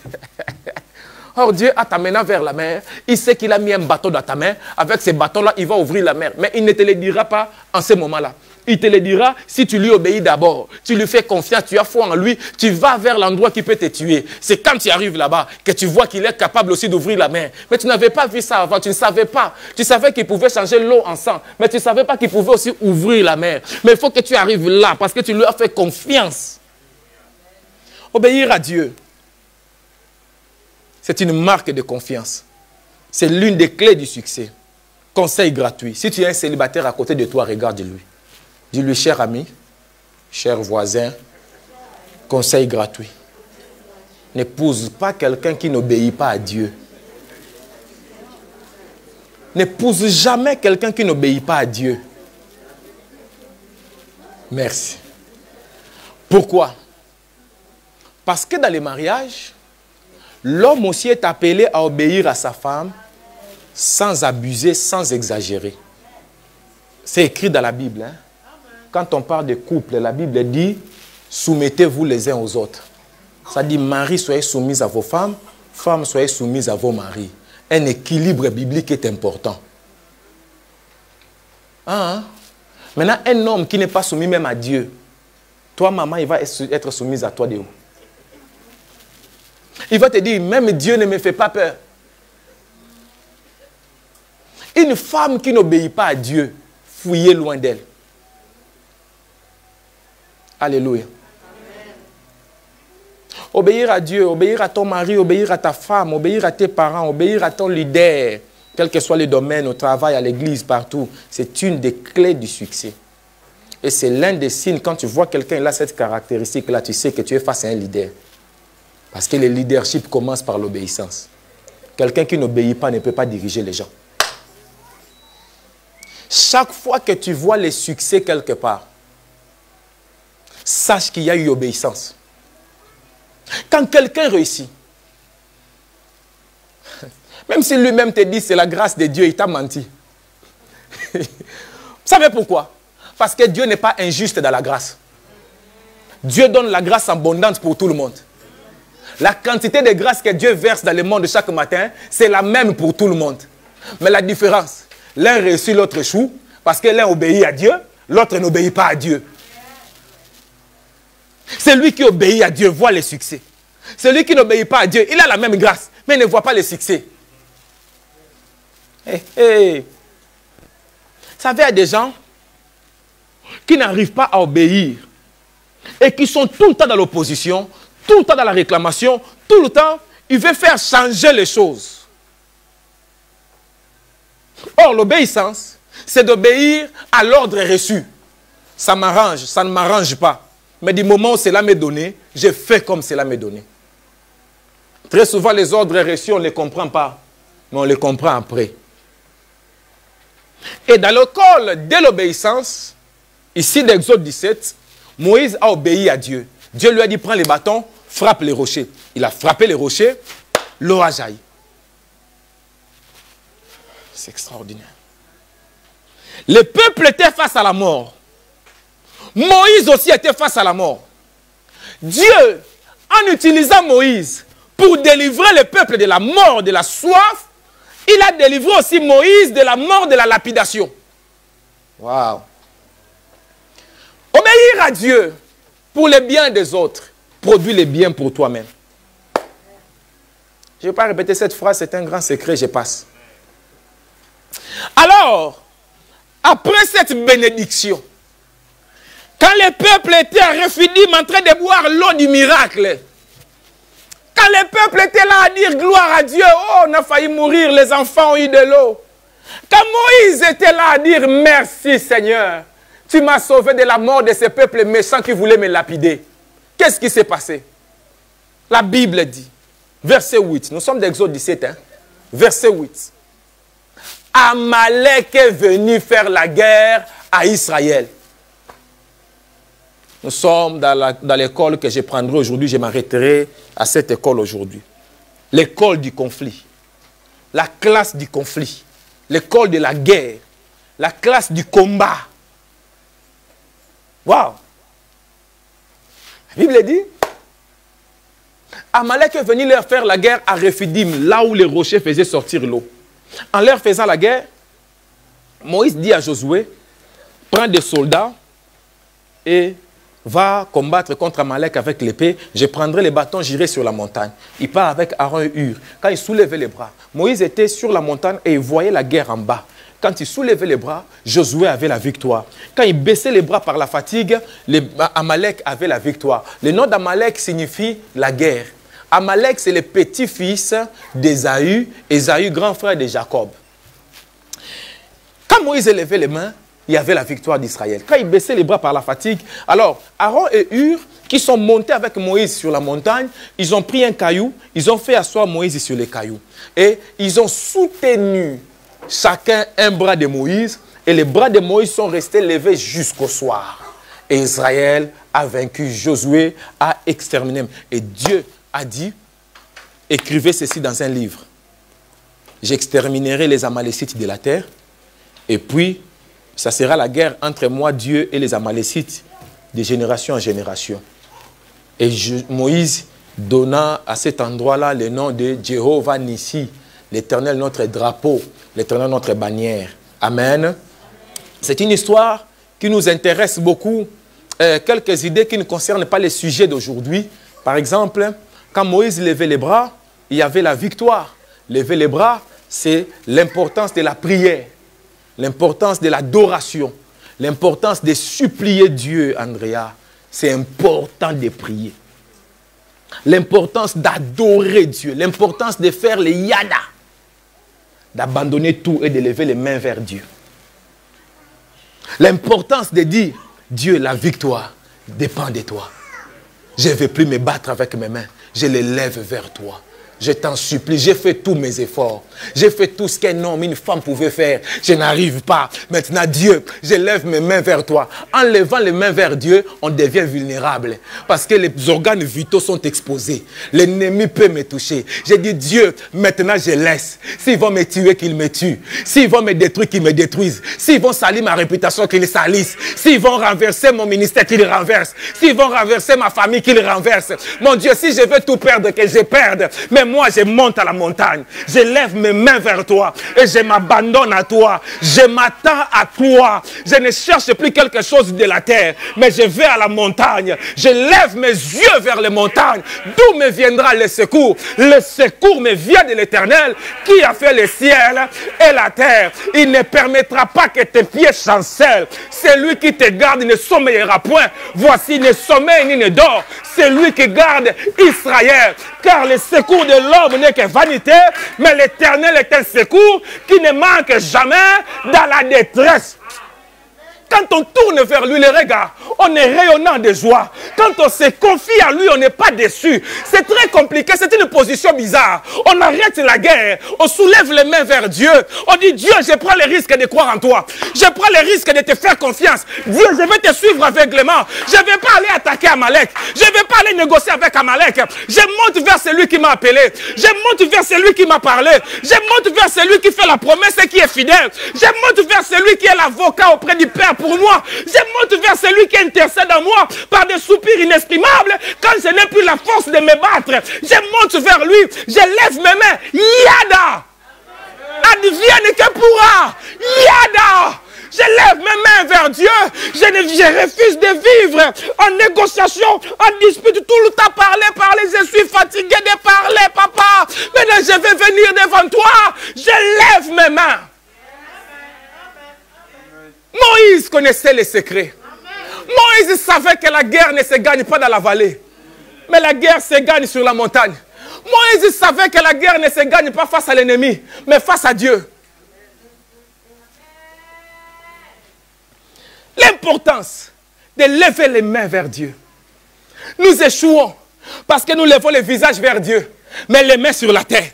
Or Dieu a t'amené vers la mer. Il sait qu'il a mis un bâton dans ta main. Avec ce bâton-là, il va ouvrir la mer. Mais il ne te le dira pas en ce moment-là. Il te le dira si tu lui obéis d'abord. Tu lui fais confiance, tu as foi en lui. Tu vas vers l'endroit qui peut te tuer. C'est quand tu arrives là-bas que tu vois qu'il est capable aussi d'ouvrir la mer. Mais tu n'avais pas vu ça avant. Tu ne savais pas. Tu savais qu'il pouvait changer l'eau en sang. Mais tu ne savais pas qu'il pouvait aussi ouvrir la mer. Mais il faut que tu arrives là parce que tu lui as fait confiance. Obéir à Dieu, c'est une marque de confiance. C'est l'une des clés du succès. Conseil gratuit. Si tu as un célibataire à côté de toi, regarde-lui. Dis-lui, cher ami, cher voisin, conseil gratuit. N'épouse pas quelqu'un qui n'obéit pas à Dieu. N'épouse jamais quelqu'un qui n'obéit pas à Dieu. Merci. Pourquoi? Parce que dans les mariages, l'homme aussi est appelé à obéir à sa femme sans abuser, sans exagérer. C'est écrit dans la Bible. Hein? Quand on parle de couple, la Bible dit « Soumettez-vous les uns aux autres ». Ça dit « Maris, soyez soumis à vos femmes, femmes, soyez soumises à vos maris ». Un équilibre biblique est important. Hein? Maintenant, un homme qui n'est pas soumis même à Dieu, toi, maman, il va être soumise à toi de où? Il va te dire, même Dieu ne me fait pas peur. Une femme qui n'obéit pas à Dieu, fouillez loin d'elle. Alléluia. Amen. Obéir à Dieu, obéir à ton mari, obéir à ta femme, obéir à tes parents, obéir à ton leader, quel que soit le domaine, au travail, à l'église, partout, c'est une des clés du succès. Et c'est l'un des signes, quand tu vois quelqu'un, il a cette caractéristique-là, tu sais que tu es face à un leader. Parce que le leadership commence par l'obéissance. Quelqu'un qui n'obéit pas ne peut pas diriger les gens. Chaque fois que tu vois les succès quelque part, sache qu'il y a eu obéissance. Quand quelqu'un réussit, même si lui-même te dit c'est la grâce de Dieu, il t'a menti. Vous savez pourquoi? Parce que Dieu n'est pas injuste dans la grâce. Dieu donne la grâce abondante pour tout le monde. La quantité de grâce que Dieu verse dans le monde chaque matin, c'est la même pour tout le monde. Mais la différence, l'un réussit, l'autre échoue, parce que l'un obéit à Dieu, l'autre n'obéit pas à Dieu. Celui qui obéit à Dieu voit le succès. Celui qui n'obéit pas à Dieu, il a la même grâce, mais il ne voit pas le succès. Vous savez, il y a des gens qui n'arrivent pas à obéir et qui sont tout le temps dans l'opposition, tout le temps dans la réclamation, tout le temps, ils veulent faire changer les choses. Or, l'obéissance, c'est d'obéir à l'ordre reçu. Ça m'arrange, ça ne m'arrange pas. Mais du moment où cela m'est donné, je fais comme cela m'est donné. Très souvent, les ordres reçus, on ne les comprend pas, mais on les comprend après. Et dans le col de l'obéissance, ici d'Exode 17, Moïse a obéi à Dieu. Dieu lui a dit, prends les bâtons, frappe les rochers. Il a frappé les rochers, l'eau a jailli. C'est extraordinaire. Le peuple était face à la mort. Moïse aussi était face à la mort. Dieu, en utilisant Moïse pour délivrer le peuple de la mort, de la soif, il a délivré aussi Moïse de la mort, de la lapidation. Waouh! Obéir à Dieu pour le bien des autres produit le bien pour toi-même. Je ne vais pas répéter cette phrase, c'est un grand secret, je passe. Alors, après cette bénédiction, quand le peuple était à Rephidim en train de boire l'eau du miracle, quand le peuple était là à dire gloire à Dieu, oh, on a failli mourir, les enfants ont eu de l'eau. Quand Moïse était là à dire merci Seigneur, tu m'as sauvé de la mort de ce peuple méchant qui voulait me lapider. Qu'est-ce qui s'est passé? La Bible dit, verset 8, nous sommes d'Exode 17, hein? Verset 8. Amalek est venu faire la guerre à Israël. Nous sommes dans l'école que je prendrai aujourd'hui, je m'arrêterai à cette école aujourd'hui. L'école du conflit, la classe du conflit, l'école de la guerre, la classe du combat. Waouh! La Bible dit, Amalek est venu leur faire la guerre à Rephidim, là où les rochers faisaient sortir l'eau. En leur faisant la guerre, Moïse dit à Josué, prends des soldats et va combattre contre Amalek avec l'épée, je prendrai les bâtons, j'irai sur la montagne. Il part avec Aaron et Hur. Quand il soulevait les bras, Moïse était sur la montagne et il voyait la guerre en bas. Quand il soulevait les bras, Josué avait la victoire. Quand il baissait les bras par la fatigue, Amalek avait la victoire. Le nom d'Amalek signifie la guerre. Amalek, c'est le petit-fils d'Ésaü, Ésaü, grand frère de Jacob. Quand Moïse élevait les mains, il y avait la victoire d'Israël. Quand il baissait les bras par la fatigue, alors Aaron et Hur, qui sont montés avec Moïse sur la montagne, ils ont pris un caillou, ils ont fait asseoir Moïse sur les cailloux. Et ils ont soutenu chacun un bras de Moïse, et les bras de Moïse sont restés levés jusqu'au soir. Et Israël a vaincu, Josué a exterminé. Et Dieu a dit, écrivez ceci dans un livre. J'exterminerai les Amalécites de la terre, et puis ça sera la guerre entre moi, Dieu, et les Amalécites, de génération en génération. Et Moïse donna à cet endroit-là le nom de Jéhovah Nissi, l'Éternel notre drapeau, l'Éternel notre bannière. Amen. C'est une histoire qui nous intéresse beaucoup. Quelques idées qui ne concernent pas les sujets d'aujourd'hui. Par exemple, quand Moïse levait les bras, il y avait la victoire. Lever les bras, c'est l'importance de la prière. L'importance de l'adoration, l'importance de supplier Dieu, Andrea, c'est important de prier. L'importance d'adorer Dieu, l'importance de faire les yada, d'abandonner tout et de lever les mains vers Dieu. L'importance de dire, Dieu, la victoire dépend de toi. Je ne vais plus me battre avec mes mains, je les lève vers toi. Je t'en supplie, j'ai fait tous mes efforts. J'ai fait tout ce qu'un homme, une femme pouvait faire. Je n'arrive pas. Maintenant, Dieu, je lève mes mains vers toi. En levant les mains vers Dieu, on devient vulnérable. Parce que les organes vitaux sont exposés. L'ennemi peut me toucher. J'ai dit, Dieu, maintenant je laisse. S'ils vont me tuer, qu'ils me tuent. S'ils vont me détruire, qu'ils me détruisent. S'ils vont salir ma réputation, qu'ils salissent. S'ils vont renverser mon ministère, qu'ils renversent. S'ils vont renverser ma famille, qu'ils renversent. Mon Dieu, si je veux tout perdre, que je perde. Mais moi, je monte à la montagne. Je lève mes mains vers toi. Et je m'abandonne à toi. Je m'attends à toi. Je ne cherche plus quelque chose de la terre. Mais je vais à la montagne. Je lève mes yeux vers les montagnes. D'où me viendra le secours? Le secours me vient de l'Éternel qui a fait le ciel et la terre. Il ne permettra pas que tes pieds chancellent. C'est lui qui te garde, il ne sommeillera point. Voici, ne sommeille ni ne dort. C'est lui qui garde Israël. Car le secours de l'homme n'est que vanité, mais l'Éternel est un secours qui ne manque jamais dans la détresse. Quand on tourne vers lui les regards, on est rayonnant de joie. Quand on se confie à lui, on n'est pas déçu. C'est très compliqué, c'est une position bizarre. On arrête la guerre, on soulève les mains vers Dieu. On dit, Dieu, je prends le risque de croire en toi. Je prends le risque de te faire confiance. Dieu, je vais te suivre aveuglément. Je ne vais pas aller attaquer Amalek. Je ne vais pas aller négocier avec Amalek. Je monte vers celui qui m'a appelé. Je monte vers celui qui m'a parlé. Je monte vers celui qui fait la promesse et qui est fidèle. Je monte vers celui qui est l'avocat auprès du Père pour moi. Je monte vers celui qui intercède en moi par des soupirs inexprimables quand je n'ai plus la force de me battre. Je monte vers lui, je lève mes mains. Yada! Advienne que pourra! Yada! Je lève mes mains vers Dieu. Je refuse de vivre en négociation, en dispute. Tout le temps parler. Je suis fatigué de parler, papa. Maintenant, je vais venir devant toi. Je lève mes mains. Moïse connaissait les secrets. Moïse savait que la guerre ne se gagne pas dans la vallée, mais la guerre se gagne sur la montagne. Moïse savait que la guerre ne se gagne pas face à l'ennemi, mais face à Dieu. L'importance de lever les mains vers Dieu. Nous échouons parce que nous levons le visage vers Dieu, mais les mains sur la terre.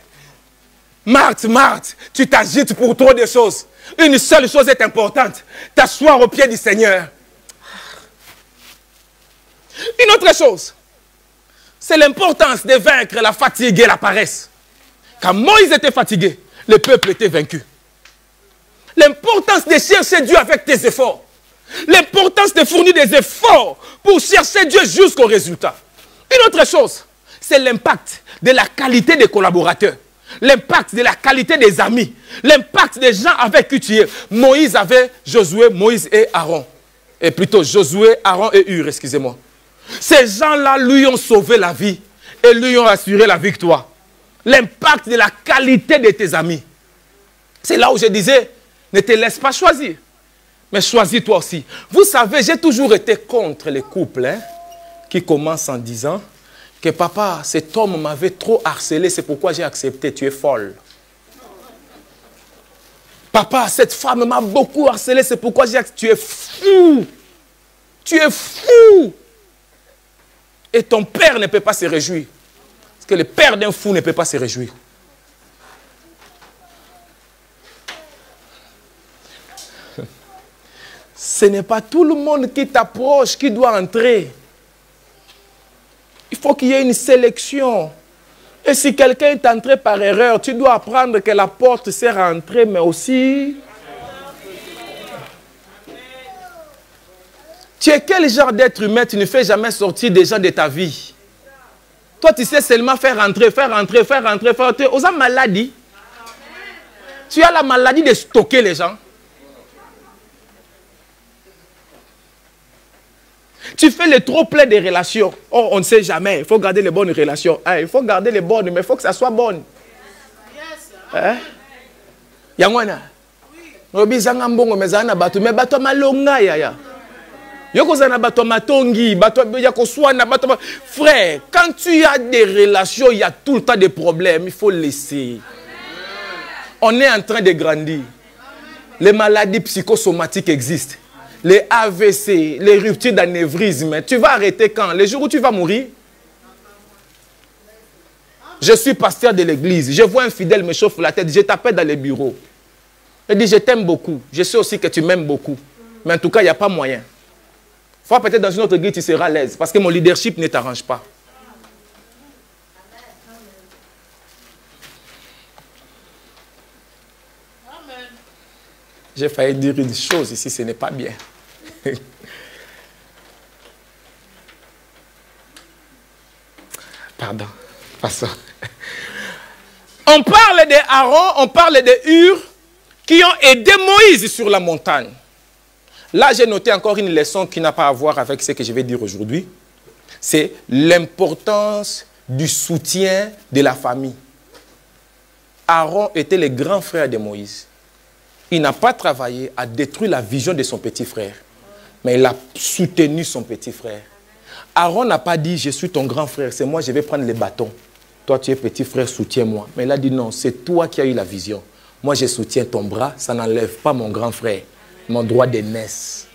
Marthe, tu t'agites pour trop de choses. Une seule chose est importante, t'asseoir au pied du Seigneur. Une autre chose, c'est l'importance de vaincre la fatigue et la paresse. Quand Moïse était fatigué, le peuple était vaincu. L'importance de chercher Dieu avec tes efforts. L'importance de fournir des efforts pour chercher Dieu jusqu'au résultat. Une autre chose, c'est l'impact de la qualité des collaborateurs. L'impact de la qualité des amis. L'impact des gens avec qui tu es. Moïse avait Josué, Moïse et Aaron. Et plutôt Josué, Aaron et Hur, excusez-moi. Ces gens-là lui ont sauvé la vie et lui ont assuré la victoire. L'impact de la qualité de tes amis. C'est là où je disais, ne te laisse pas choisir, mais choisis toi aussi. Vous savez, j'ai toujours été contre les couples qui commencent en disant que papa, cet homme m'avait trop harcelé, c'est pourquoi j'ai accepté, tu es folle. Papa, cette femme m'a beaucoup harcelé, c'est pourquoi j'ai accepté, tu es fou. Tu es fou. Et ton père ne peut pas se réjouir. Parce que le père d'un fou ne peut pas se réjouir. Ce n'est pas tout le monde qui t'approche qui doit entrer. Il faut qu'il y ait une sélection. Et si quelqu'un est entré par erreur, tu dois apprendre que la porte sert à entrer, mais aussi... Tu es quel genre d'être humain? Tu ne fais jamais sortir des gens de ta vie. Toi, tu sais seulement faire rentrer. Aux gens maladie. Tu as la maladie de stocker les gens. Tu fais le trop plein des relations. Oh, on ne sait jamais. Il faut garder les bonnes relations. Il faut garder les bonnes, mais il faut que ça soit bonne. Yangwana. Frère, quand tu as des relations, il y a tout le temps des problèmes. Il faut laisser. On est en train de grandir. Les maladies psychosomatiques existent. Les AVC, les ruptures d'anévrisme. Tu vas arrêter quand? Les jours où tu vas mourir? Je suis pasteur de l'église. Je vois un fidèle me chauffe la tête. Je t'appelle dans les bureaux. Il dit, je t'aime beaucoup. Je sais aussi que tu m'aimes beaucoup. Mais en tout cas, il n'y a pas moyen. Faut peut-être dans une autre église, tu seras à l'aise. Parce que mon leadership ne t'arrange pas. J'ai failli dire une chose ici, ce n'est pas bien. Pardon. Passons. On parle d'Aaron, on parle de Hur qui ont aidé Moïse sur la montagne. Là, j'ai noté encore une leçon qui n'a pas à voir avec ce que je vais dire aujourd'hui. C'est l'importance du soutien de la famille. Aaron était le grand frère de Moïse. Il n'a pas travaillé à détruire la vision de son petit frère, mais il a soutenu son petit frère. Aaron n'a pas dit, je suis ton grand frère, c'est moi, je vais prendre les bâtons. Toi, tu es petit frère, soutiens-moi. Mais il a dit non, c'est toi qui as eu la vision. Moi, je soutiens ton bras, ça n'enlève pas mon grand frère, mon droit d'aînesse.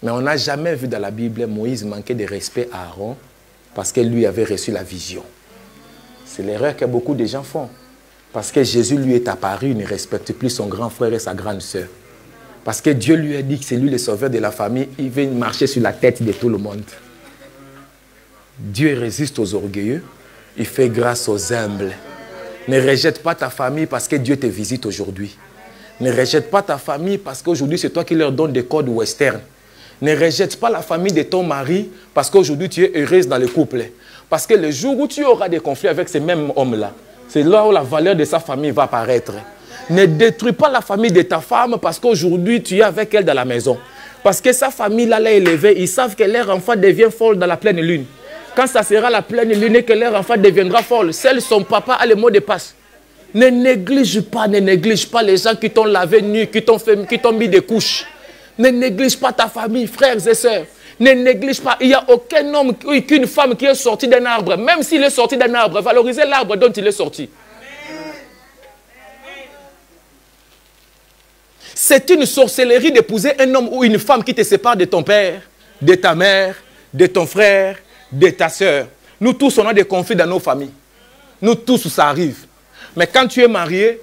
Mais on n'a jamais vu dans la Bible Moïse manquer de respect à Aaron parce que lui avait reçu la vision. C'est l'erreur que beaucoup de gens font. Parce que Jésus lui est apparu, il ne respecte plus son grand frère et sa grande sœur. Parce que Dieu lui a dit que c'est lui le sauveur de la famille, il veut marcher sur la tête de tout le monde. Dieu résiste aux orgueilleux, il fait grâce aux humbles. Ne rejette pas ta famille parce que Dieu te visite aujourd'hui. Ne rejette pas ta famille parce qu'aujourd'hui c'est toi qui leur donnes des codes western. Ne rejette pas la famille de ton mari parce qu'aujourd'hui tu es heureuse dans le couple. Parce que le jour où tu auras des conflits avec ces mêmes hommes-là, c'est là où la valeur de sa famille va apparaître. Ne détruis pas la famille de ta femme parce qu'aujourd'hui tu es avec elle dans la maison. Parce que sa famille là l'a élevée, ils savent que leur enfant devient folle dans la pleine lune. Quand ça sera la pleine lune et que leur enfant deviendra folle, seul son papa a le mot de passe. Ne néglige pas les gens qui t'ont lavé nu, qui t'ont mis des couches. Ne néglige pas ta famille, frères et sœurs. Ne néglige pas. Il n'y a aucun homme, qu'une femme qui est sortie d'un arbre, même s'il est sorti d'un arbre, valorisez l'arbre dont il est sorti. C'est une sorcellerie d'épouser un homme ou une femme qui te sépare de ton père, de ta mère, de ton frère, de ta sœur. Nous tous, on a des conflits dans nos familles. Nous tous, ça arrive. Mais quand tu es marié,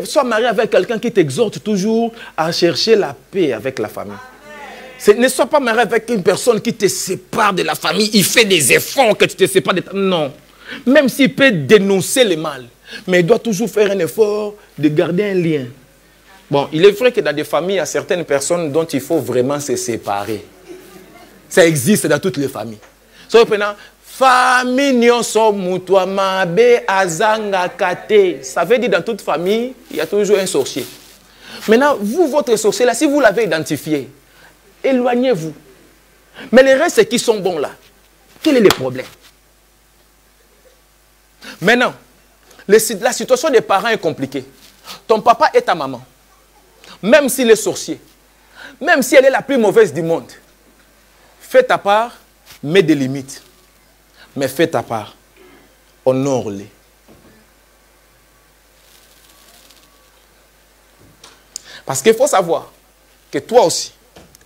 sois marié avec quelqu'un qui t'exhorte toujours à chercher la paix avec la famille. Ne sois pas marié avec une personne qui te sépare de la famille. Il fait des efforts que tu te sépares de ta... Non. Même s'il peut dénoncer le mal. Mais il doit toujours faire un effort de garder un lien. Bon, il est vrai que dans des familles, il y a certaines personnes dont il faut vraiment se séparer. Ça existe dans toutes les familles. So, famille nyonso mutwa mabe azanga kate. Ça veut dire dans toute famille, il y a toujours un sorcier. Maintenant, vous, votre sorcier là, si vous l'avez identifié, éloignez-vous. Mais les restes qui sont bons là, quel est le problème? Maintenant, la situation des parents est compliquée. Ton papa et ta maman, même s'il est sorcier, même si elle est la plus mauvaise du monde, fais ta part, mets des limites. Mais fais ta part, honore-les. Parce qu'il faut savoir que toi aussi,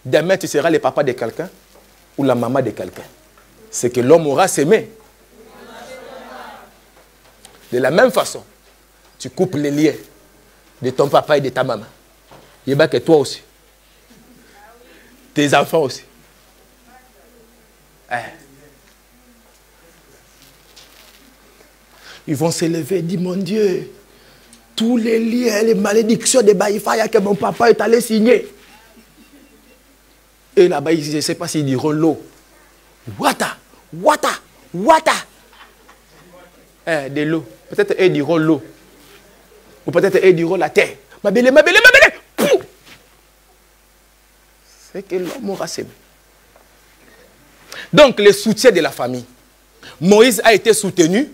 demain tu seras le papa de quelqu'un ou la maman de quelqu'un. C'est que l'homme aura s'aimer. De la même façon, tu coupes les liens de ton papa et de ta maman. Il y a que toi aussi. Tes enfants aussi. Ils vont s'élever et dire, mon Dieu, tous les liens, les malédictions de Baïfaya que mon papa est allé signer. Et là-bas, je ne sais pas s'ils diront l'eau. Wata. De l'eau. Peut-être ils diront l'eau. Ou peut-être ils diront la terre. Mabélé. C'est que l'homme aura s'aimé. Donc, le soutien de la famille. Moïse a été soutenu.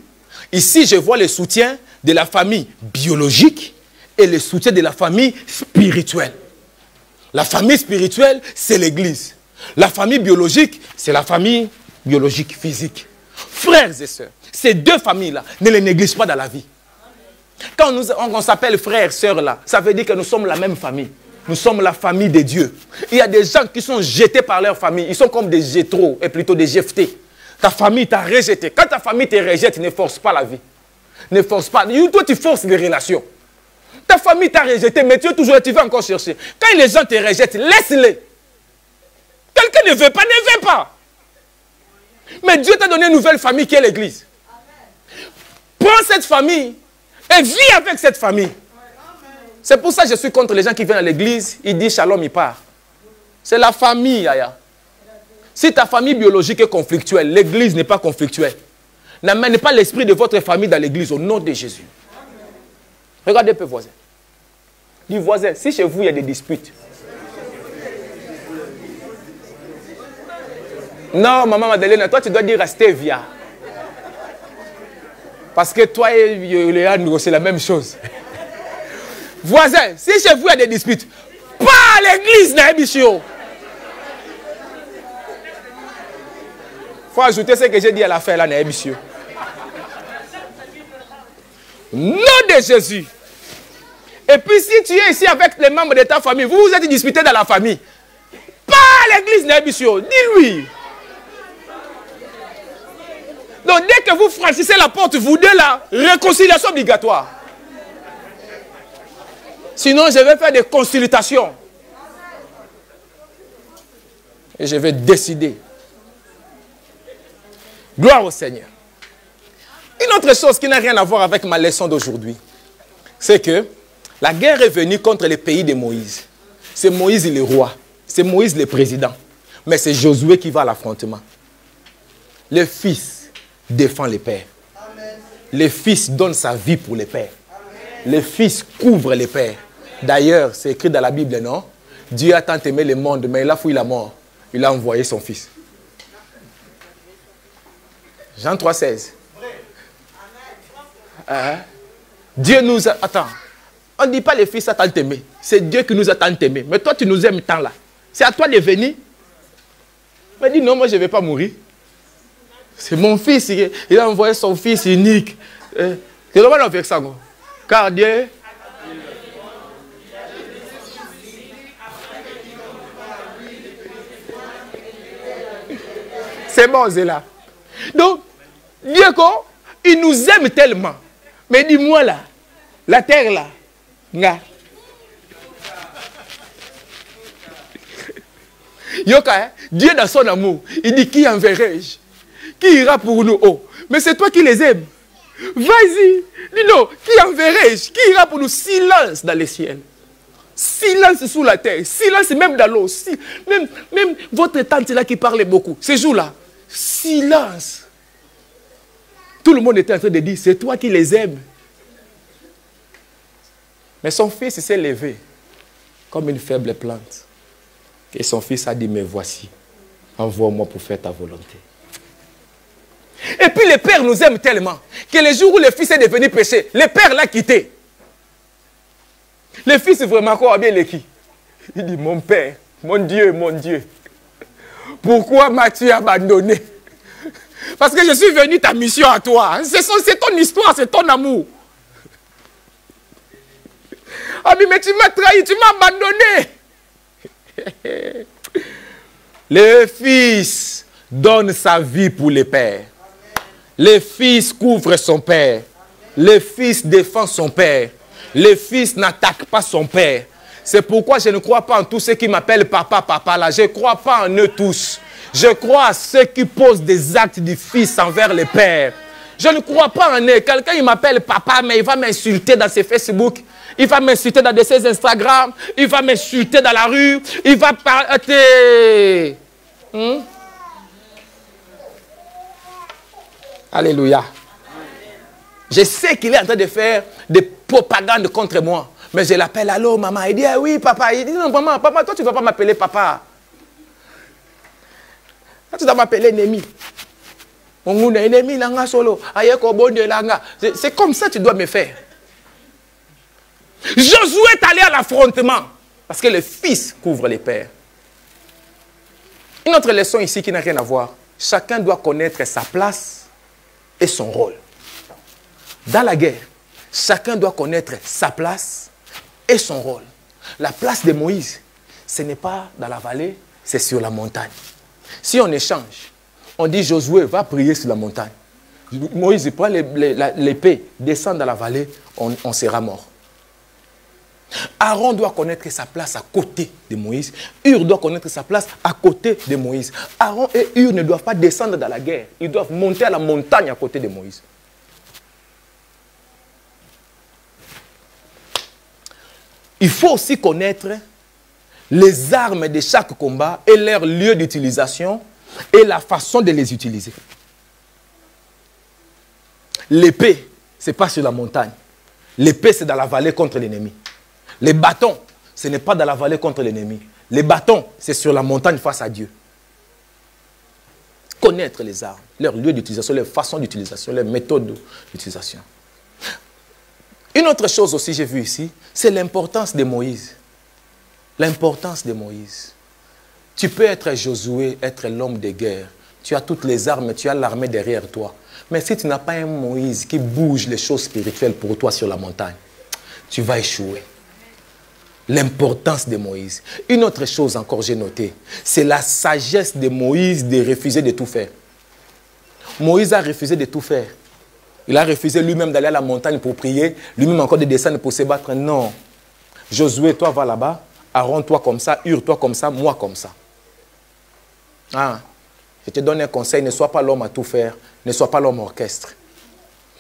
Ici, je vois le soutien de la famille biologique et le soutien de la famille spirituelle. La famille spirituelle, c'est l'église. La famille biologique, c'est la famille biologique physique. Frères et sœurs, ces deux familles-là, ne les négligez pas dans la vie. Quand on s'appelle frères, sœurs, là, ça veut dire que nous sommes la même famille. Nous sommes la famille de Dieu. Il y a des gens qui sont jetés par leur famille. Ils sont comme des Jétro et plutôt des Jephté. Ta famille t'a rejeté. Quand ta famille te rejette, ne force pas la vie. Ne force pas. Toi, tu forces les relations. Ta famille t'a rejeté, mais tu es toujours là, tu vas encore chercher. Quand les gens te rejettent, laisse-les. Quelqu'un ne veut pas, ne veut pas. Mais Dieu t'a donné une nouvelle famille qui est l'église. Prends cette famille et vis avec cette famille. C'est pour ça que je suis contre les gens qui viennent à l'église, ils disent shalom, ils partent. C'est la famille, Yaya. Si ta famille biologique est conflictuelle, l'église n'est pas conflictuelle. N'amenez pas l'esprit de votre famille dans l'église au nom de Jésus. Regardez un peu voisin. Dis voisin, si chez vous il y a des disputes. Non, maman Madeleine, toi tu dois dire rester via. Parce que toi et Léandre, c'est la même chose. Voisin, si chez vous il y a des disputes, pas à l'église, Naïbichio. Il faut ajouter ce que j'ai dit à la fin, là, Naïbichio. Nom de Jésus. Et puis si tu es ici avec les membres de ta famille, vous vous êtes disputés dans la famille. Pas à l'église, Naïbichio. Dis-lui. Donc dès que vous franchissez la porte, vous deux là, réconciliation obligatoire. Sinon, je vais faire des consultations. Et je vais décider. Gloire au Seigneur. Une autre chose qui n'a rien à voir avec ma leçon d'aujourd'hui, c'est que la guerre est venue contre les pays de Moïse. C'est Moïse le roi. C'est Moïse le président. Mais c'est Josué qui va à l'affrontement. Le fils défend les pères. Le fils donne sa vie pour les pères. Le fils couvre les pères. D'ailleurs, c'est écrit dans la Bible, non? Dieu a tant aimé le monde, mais il a fouillé la mort. Il a envoyé son fils. Jean 3,16. Dieu nous a... Attends. On ne dit pas le fils a tant aimé. C'est Dieu qui nous a tant aimé. Mais toi, tu nous aimes tant là. C'est à toi de venir. Il m'a dit non, moi je ne vais pas mourir. C'est mon fils. Il a envoyé son fils unique. C'est normal avec ça. Car Dieu... C'est bon, c'est là. Donc, Dieu, il nous aime tellement. Mais dis-moi là, la terre là, nga. Yoka, hein? Dieu dans son amour, il dit qui enverrai-je? Qui ira pour nous? Oh, mais c'est toi qui les aimes. Vas-y, dis-nous, qui enverrai-je? Qui ira pour nous? Silence dans les ciels. Silence sous la terre. Silence même dans l'eau. Même votre tante là qui parlait beaucoup. Ces jours-là, silence. Tout le monde était en train de dire, c'est toi qui les aimes. Mais son fils s'est levé comme une faible plante. Et son fils a dit, mais voici, envoie-moi pour faire ta volonté. Et puis le Père nous aime tellement que le jour où le fils est devenu péché, le Père l'a quitté. Le fils vraiment quoi bien les qui? Il dit, mon Père, mon Dieu, pourquoi m'as-tu abandonné? Parce que je suis venu ta mission à toi. C'est ton histoire, c'est ton amour. Ah mais tu m'as trahi, tu m'as abandonné. Le fils donne sa vie pour le père. Le fils couvre son père. Le fils défend son père. Le fils n'attaque pas son père. C'est pourquoi je ne crois pas en tous ceux qui m'appellent papa, papa là. Je ne crois pas en eux tous. Je crois à ceux qui posent des actes du fils envers le père. Je ne crois pas en eux. Quelqu'un il m'appelle papa, mais il va m'insulter dans ses Facebook. Il va m'insulter dans ses Instagram. Il va m'insulter dans la rue. Il va parler. Alléluia. Je sais qu'il est en train de faire des propagandes contre moi. Mais je l'appelle, allô maman. Il dit, ah, oui papa. Il dit, non maman, papa, toi tu ne vas pas m'appeler papa. Toi tu dois m'appeler ennemi. C'est comme ça que tu dois me faire. Josué est allé à l'affrontement. Parce que le fils couvre les pères. Une autre leçon ici qui n'a rien à voir. Chacun doit connaître sa place et son rôle. Dans la guerre, chacun doit connaître sa place et son rôle. La place de Moïse, ce n'est pas dans la vallée, c'est sur la montagne. Si on échange, On dit Josué, va prier sur la montagne. Moïse, il prend l'épée, descend dans la vallée, on sera mort. Aaron doit connaître sa place à côté de Moïse. Hur doit connaître sa place à côté de Moïse. Aaron et Hur ne doivent pas descendre dans la guerre. Ils doivent monter à la montagne à côté de Moïse. Il faut aussi connaître les armes de chaque combat et leur lieu d'utilisation et la façon de les utiliser. L'épée, ce n'est pas sur la montagne. L'épée, c'est dans la vallée contre l'ennemi. Les bâtons, ce n'est pas dans la vallée contre l'ennemi. Les bâtons, c'est sur la montagne face à Dieu. Connaître les armes, leur lieu d'utilisation, leur façon d'utilisation, leur méthode d'utilisation. Une autre chose aussi, j'ai vu ici, c'est l'importance de Moïse. L'importance de Moïse. Tu peux être Josué, être l'homme de guerre. Tu as toutes les armes, tu as l'armée derrière toi. Mais si tu n'as pas un Moïse qui bouge les choses spirituelles pour toi sur la montagne, tu vas échouer. L'importance de Moïse. Une autre chose encore, j'ai noté, c'est la sagesse de Moïse de refuser de tout faire. Moïse a refusé de tout faire. Il a refusé lui-même d'aller à la montagne pour prier, lui-même encore de descendre pour se battre. Non. Josué, toi, va là-bas. Aaron, toi comme ça. Hur, toi comme ça. Moi comme ça. Ah. Je te donne un conseil, ne sois pas l'homme à tout faire. Ne sois pas l'homme orchestre.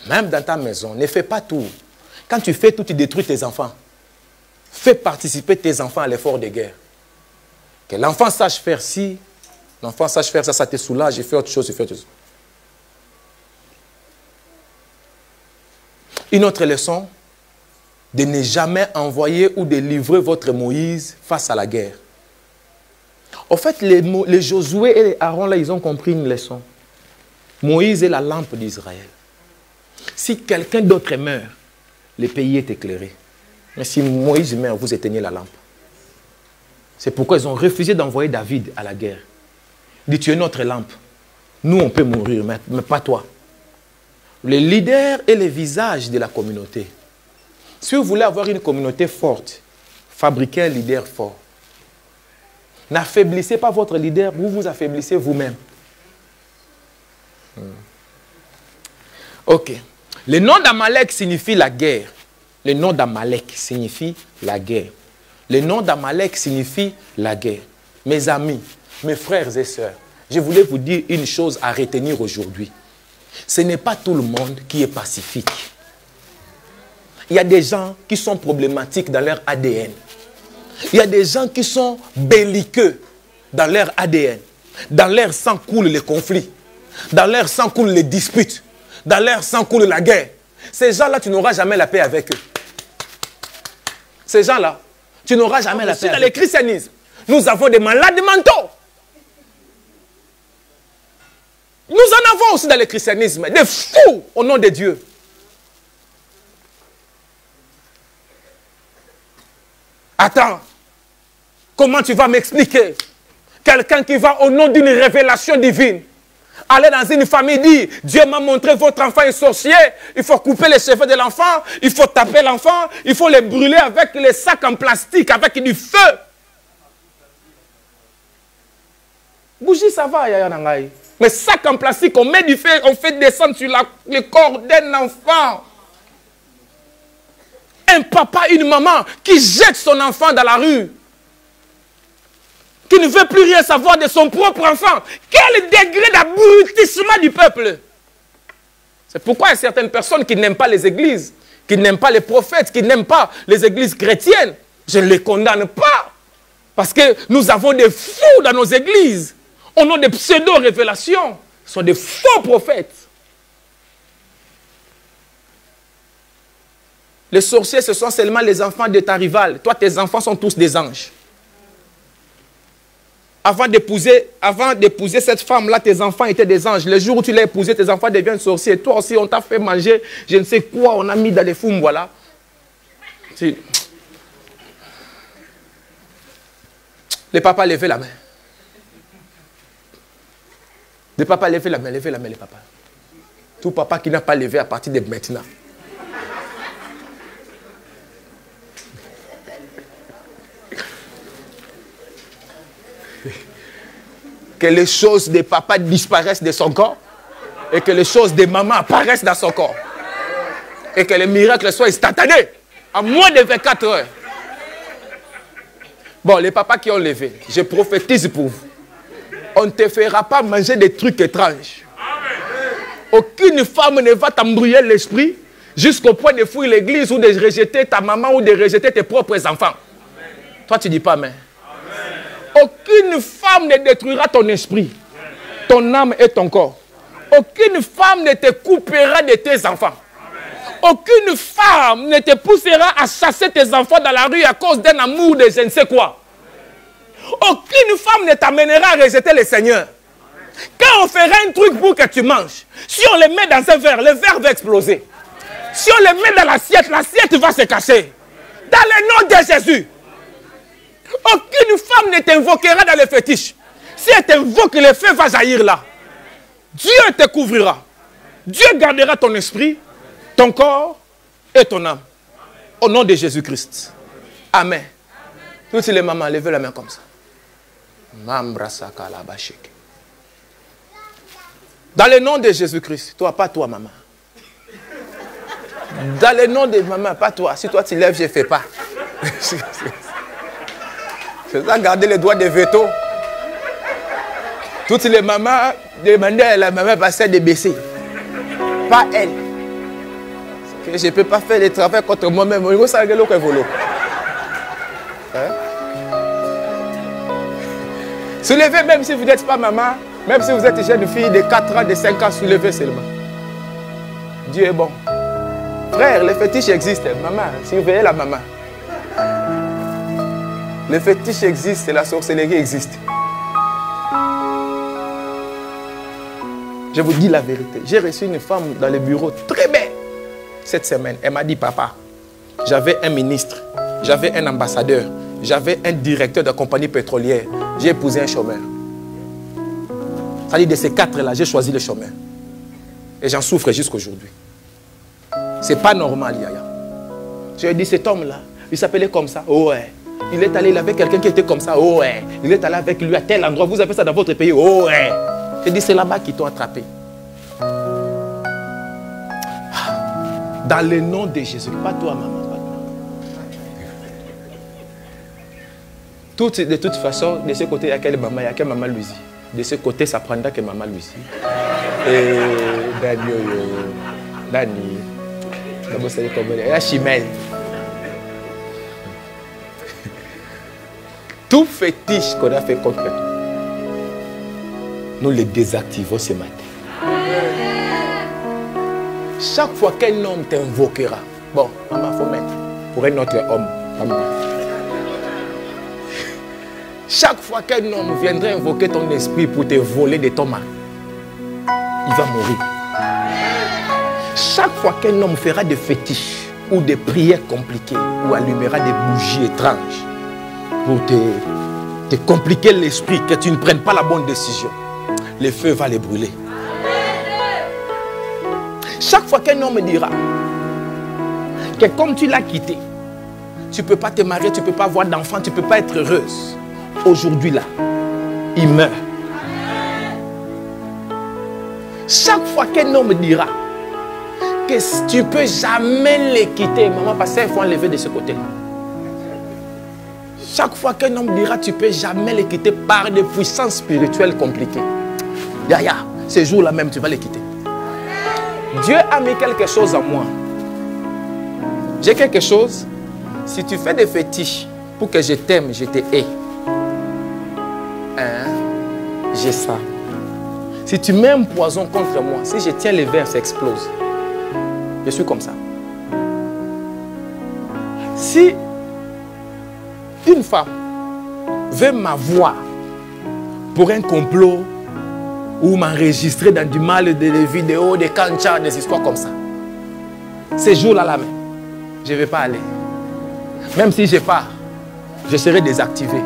Même dans ta maison, ne fais pas tout. Quand tu fais tout, tu détruis tes enfants. Fais participer tes enfants à l'effort de guerre. Que l'enfant sache faire ci, l'enfant sache faire ça, ça te soulage, il fait autre chose, il fait autre chose. Une autre leçon, de ne jamais envoyer ou de livrer votre Moïse face à la guerre. En fait, les Josué et les Aaron, là, ils ont compris une leçon. Moïse est la lampe d'Israël. Si quelqu'un d'autre meurt, le pays est éclairé. Mais si Moïse meurt, vous éteignez la lampe. C'est pourquoi ils ont refusé d'envoyer David à la guerre. Il dit, tu es notre lampe. Nous, on peut mourir, mais pas toi. Les leaders et les visages de la communauté. Si vous voulez avoir une communauté forte, fabriquez un leader fort. N'affaiblissez pas votre leader, vous vous affaiblissez vous-même. Ok. Le nom d'Amalek signifie la guerre. Le nom d'Amalek signifie la guerre. Le nom d'Amalek signifie la guerre. Mes amis, mes frères et sœurs, je voulais vous dire une chose à retenir aujourd'hui. Ce n'est pas tout le monde qui est pacifique. Il y a des gens qui sont problématiques dans leur ADN. Il y a des gens qui sont belliqueux dans leur ADN. Dans leur sang coulent les conflits. Dans leur sang coulent les disputes. Dans leur sang coule la guerre. Ces gens-là, tu n'auras jamais la paix avec eux. Ces gens-là, tu n'auras jamais la paix avec eux. Dans le christianisme, nous avons des malades mentaux. Nous en avons aussi dans le christianisme, des fous au nom de Dieu. Attends, comment tu vas m'expliquer? Quelqu'un qui va au nom d'une révélation divine, aller dans une famille dire, Dieu m'a montré votre enfant est sorcier, il faut couper les cheveux de l'enfant, il faut taper l'enfant, il faut les brûler avec les sacs en plastique, avec du feu. Bougie, ça va, Yaya Nangaï. Mais sacs en plastique, on met du feu, on fait descendre sur le corps d'un enfant. Un papa, une maman qui jette son enfant dans la rue, qui ne veut plus rien savoir de son propre enfant. Quel degré d'abrutissement du peuple! C'est pourquoi il y a certaines personnes qui n'aiment pas les églises, qui n'aiment pas les prophètes, qui n'aiment pas les églises chrétiennes. Je ne les condamne pas. Parce que nous avons des fous dans nos églises. On a des pseudo-révélations. Ce sont des faux prophètes. Les sorciers, ce sont seulement les enfants de ta rivale. Toi, tes enfants sont tous des anges. Avant d'épouser cette femme-là, tes enfants étaient des anges. Le jour où tu l'as épousé, tes enfants deviennent sorciers. Toi aussi, on t'a fait manger, je ne sais quoi, on a mis dans les fous, voilà. Les papas, levez la main. Les papas, levez la main, les papas. Tout papa qui n'a pas levé à partir de maintenant. Que les choses des papas disparaissent de son corps. Et que les choses des mamans apparaissent dans son corps. Et que les miracles soient instantanés. En moins de 24 heures. Bon, les papas qui ont levé, je prophétise pour vous. On ne te fera pas manger des trucs étranges. Aucune femme ne va t'embrouiller l'esprit jusqu'au point de fuir l'église ou de rejeter ta maman ou de rejeter tes propres enfants. Toi, tu dis pas amen. Aucune femme ne détruira ton esprit, ton âme et ton corps. Aucune femme ne te coupera de tes enfants. Aucune femme ne te poussera à chasser tes enfants dans la rue à cause d'un amour de je ne sais quoi. Aucune femme ne t'amènera à rejeter le Seigneur. Quand on fera un truc pour que tu manges, si on le met dans un verre, le verre va exploser. Si on le met dans l'assiette va se casser. Dans le nom de Jésus. Aucune femme ne t'invoquera dans le fétiche. Si elle t'invoque, le feu va jaillir là. Dieu te couvrira. Dieu gardera ton esprit, ton corps et ton âme. Au nom de Jésus-Christ. Amen. Toutes les mamans, levez la main comme ça. Dans le nom de Jésus-Christ. Toi, pas toi, maman. Dans le nom de maman, pas toi. Si toi tu lèves, je ne fais pas. Je dois garder les doigts de veto. Toutes les mamans demandaient à la maman passer de baisser. Pas elle. Que je ne peux pas faire le travail contre moi-même. Soulevez même si vous n'êtes pas maman. Même si vous êtes une jeune fille de 4 ans, de 5 ans, soulevez seulement. Dieu est bon. Frère, le fétiche existe. Maman, surveillez la maman. Le fétiche existe et la sorcellerie existe. Je vous dis la vérité. J'ai reçu une femme dans le bureau très belle cette semaine. Elle m'a dit, papa, j'avais un ministre, j'avais un ambassadeur, j'avais un directeur de compagnie pétrolière. J'ai épousé un chômeur. Ça dit de ces 4-là, j'ai choisi le chômeur. Et j'en souffre jusqu'aujourd'hui. C'est pas normal, Yaya. Je lui ai dit, cet homme-là, il s'appelait comme ça. Oh ouais. Il est allé, il avait quelqu'un qui était comme ça. Oh ouais. Il est allé avec lui à tel endroit. Vous avez ça dans votre pays. Oh ouais. J'ai dit, c'est là-bas qu'ils t'ont attrapé. Dans le nom de Jésus. Pas toi, maman. Pas toi. De toute façon, de ce côté, il y a quelle maman? Il y a quelle maman Louisie? De ce côté, ça prendra que maman Louisie. Et Dani. Il y a Chimène. Tout fétiche qu'on a fait contre nous les désactivons ce matin. Chaque fois qu'un homme t'invoquera, bon, maman, il faut mettre pour un autre homme. Chaque fois qu'un homme viendrait invoquer ton esprit pour te voler de ton mari, il va mourir. Chaque fois qu'un homme fera des fétiches ou des prières compliquées ou allumera des bougies étranges pour te compliquer l'esprit, que tu ne prennes pas la bonne décision, le feu va les brûler. Chaque fois qu'un homme dira que comme tu l'as quitté, tu ne peux pas te marier, tu ne peux pas avoir d'enfant, tu ne peux pas être heureuse, aujourd'hui là, il meurt. Chaque fois qu'un homme dira que tu ne peux jamais les quitter, maman, parce qu'il faut enlever de ce côté-là. Chaque fois qu'un homme dira tu ne peux jamais les quitter par des puissances spirituelles compliquées, Yaya, ce jour-là même, tu vas les quitter. Dieu a mis quelque chose en moi. J'ai quelque chose. Si tu fais des fétiches pour que je t'aime, je te hais. Hein? J'ai ça. Si tu mets un poison contre moi, si je tiens les verres, ça explose. Je suis comme ça. Si une femme veut m'avoir pour un complot ou m'enregistrer dans du mal, des vidéos, des canchas, des histoires comme ça, ces jours-là, là, je ne vais pas aller. Même si je pars, je serai désactivé.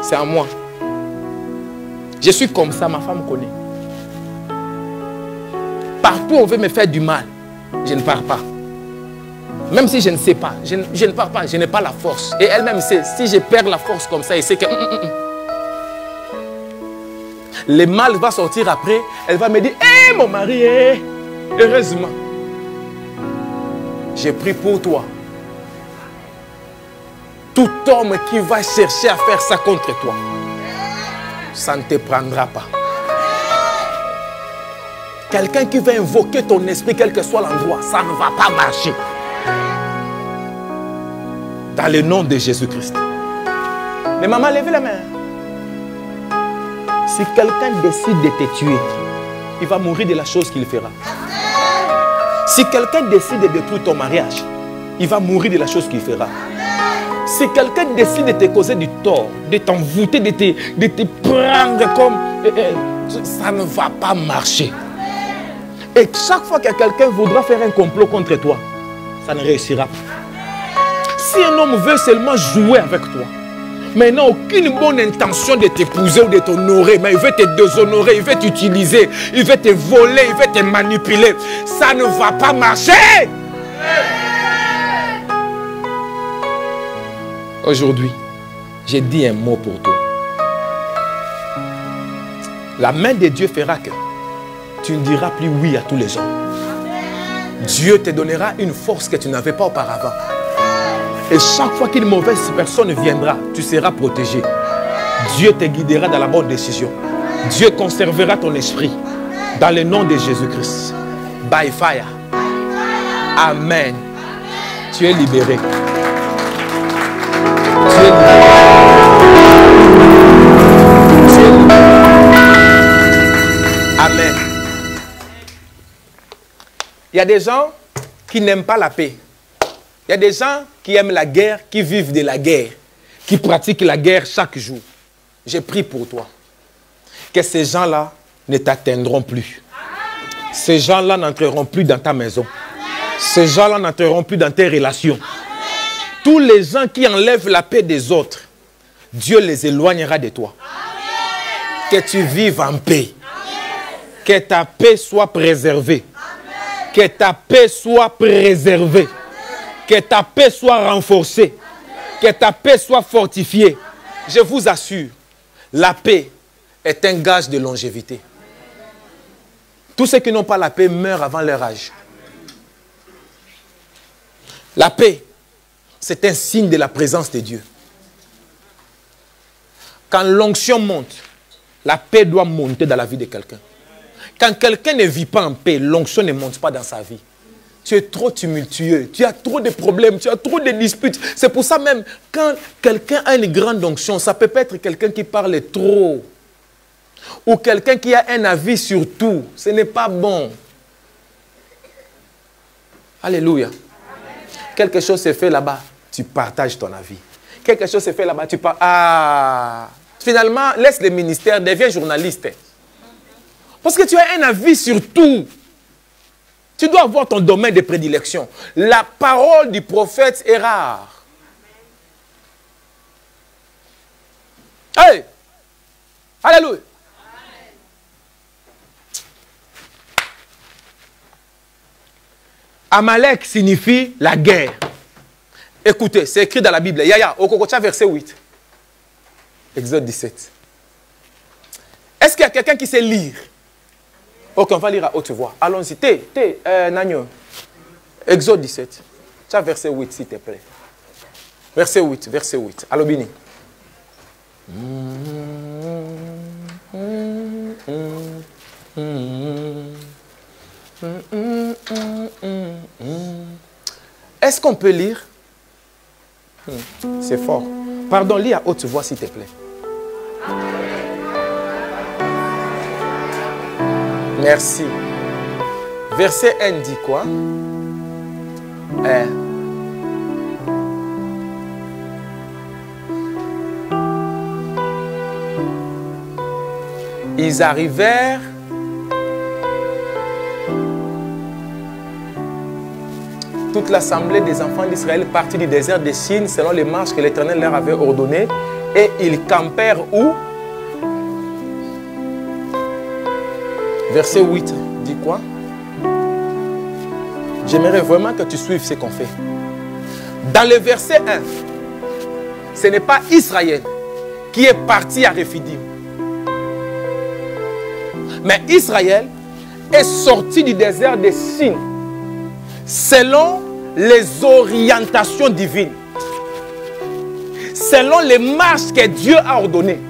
C'est à moi. Je suis comme ça, ma femme connaît. Partout on veut me faire du mal, je ne pars pas. Même si je ne sais pas, je ne pars pas, je n'ai pas la force. Et elle-même sait, si je perds la force comme ça, elle sait que... Le mal va sortir après. Elle va me dire, hé mon mari, heureusement, j'ai pris pour toi. Tout homme qui va chercher à faire ça contre toi, ça ne te prendra pas. Quelqu'un qui va invoquer ton esprit, quel que soit l'endroit, ça ne va pas marcher. Dans le nom de Jésus-Christ. Mais maman, levez la main. Si quelqu'un décide de te tuer, il va mourir de la chose qu'il fera. Si quelqu'un décide de détruire ton mariage, il va mourir de la chose qu'il fera. Si quelqu'un décide de te causer du tort, de t'envoûter, de te prendre comme... ça ne va pas marcher. Et chaque fois que quelqu'un voudra faire un complot contre toi, ça ne réussira pas. Si un homme veut seulement jouer avec toi, mais il n'a aucune bonne intention de t'épouser ou de t'honorer, mais il veut te déshonorer, il veut t'utiliser, il veut te voler, il veut te manipuler, ça ne va pas marcher. Aujourd'hui, j'ai dit un mot pour toi. La main de Dieu fera que tu ne diras plus oui à tous les gens. Dieu te donnera une force que tu n'avais pas auparavant. Et chaque fois qu'une mauvaise personne viendra, tu seras protégé. Dieu te guidera dans la bonne décision. Dieu conservera ton esprit. Dans le nom de Jésus-Christ. By fire. Amen. Tu es libéré. Tu es libéré. Tu es libéré. Amen. Il y a des gens qui n'aiment pas la paix. Il y a des gens qui aiment la guerre, qui vivent de la guerre, qui pratiquent la guerre chaque jour. J'ai prié pour toi. Que ces gens-là ne t'atteindront plus. Ces gens-là n'entreront plus dans ta maison. Ces gens-là n'entreront plus dans tes relations. Tous les gens qui enlèvent la paix des autres, Dieu les éloignera de toi. Que tu vives en paix. Que ta paix soit préservée. Que ta paix soit préservée. Que ta paix soit renforcée. Que ta paix soit fortifiée. Je vous assure, la paix est un gage de longévité. Tous ceux qui n'ont pas la paix meurent avant leur âge. La paix, c'est un signe de la présence de Dieu. Quand l'onction monte, la paix doit monter dans la vie de quelqu'un. Quand quelqu'un ne vit pas en paix, l'onction ne monte pas dans sa vie. Tu es trop tumultueux, tu as trop de problèmes, tu as trop de disputes. C'est pour ça même, quand quelqu'un a une grande onction, ça peut être quelqu'un qui parle trop. Ou quelqu'un qui a un avis sur tout. Ce n'est pas bon. Alléluia. Quelque chose s'est fait là-bas, tu partages ton avis. Quelque chose s'est fait là-bas, tu parles. Ah, finalement, laisse le ministère, deviens journaliste. Parce que tu as un avis sur tout. Tu dois avoir ton domaine de prédilection. La parole du prophète est rare. Hey! Alléluia! Amalek signifie la guerre. Écoutez, c'est écrit dans la Bible. Yaya, au Kokocha, verset 8. Exode 17. Est-ce qu'il y a quelqu'un qui sait lire? Ok, on va lire à haute voix. Allons-y. Nagno. Exode 17. Tu as verset 8, s'il te plaît. Verset 8, verset 8. Alobini. Est-ce qu'on peut lire? C'est fort. Pardon, lis à haute voix, s'il te plaît. Merci. Verset 1 dit quoi? Ils arrivèrent toute l'assemblée des enfants d'Israël partit du désert de Sin selon les marches que l'Éternel leur avait ordonnées et ils campèrent où? Verset 8 dit quoi? J'aimerais vraiment que tu suives ce qu'on fait. Dans le verset 1, ce n'est pas Israël qui est parti à Rephidim. Mais Israël est sorti du désert de Sin selon les orientations divines, selon les marches que Dieu a ordonnées.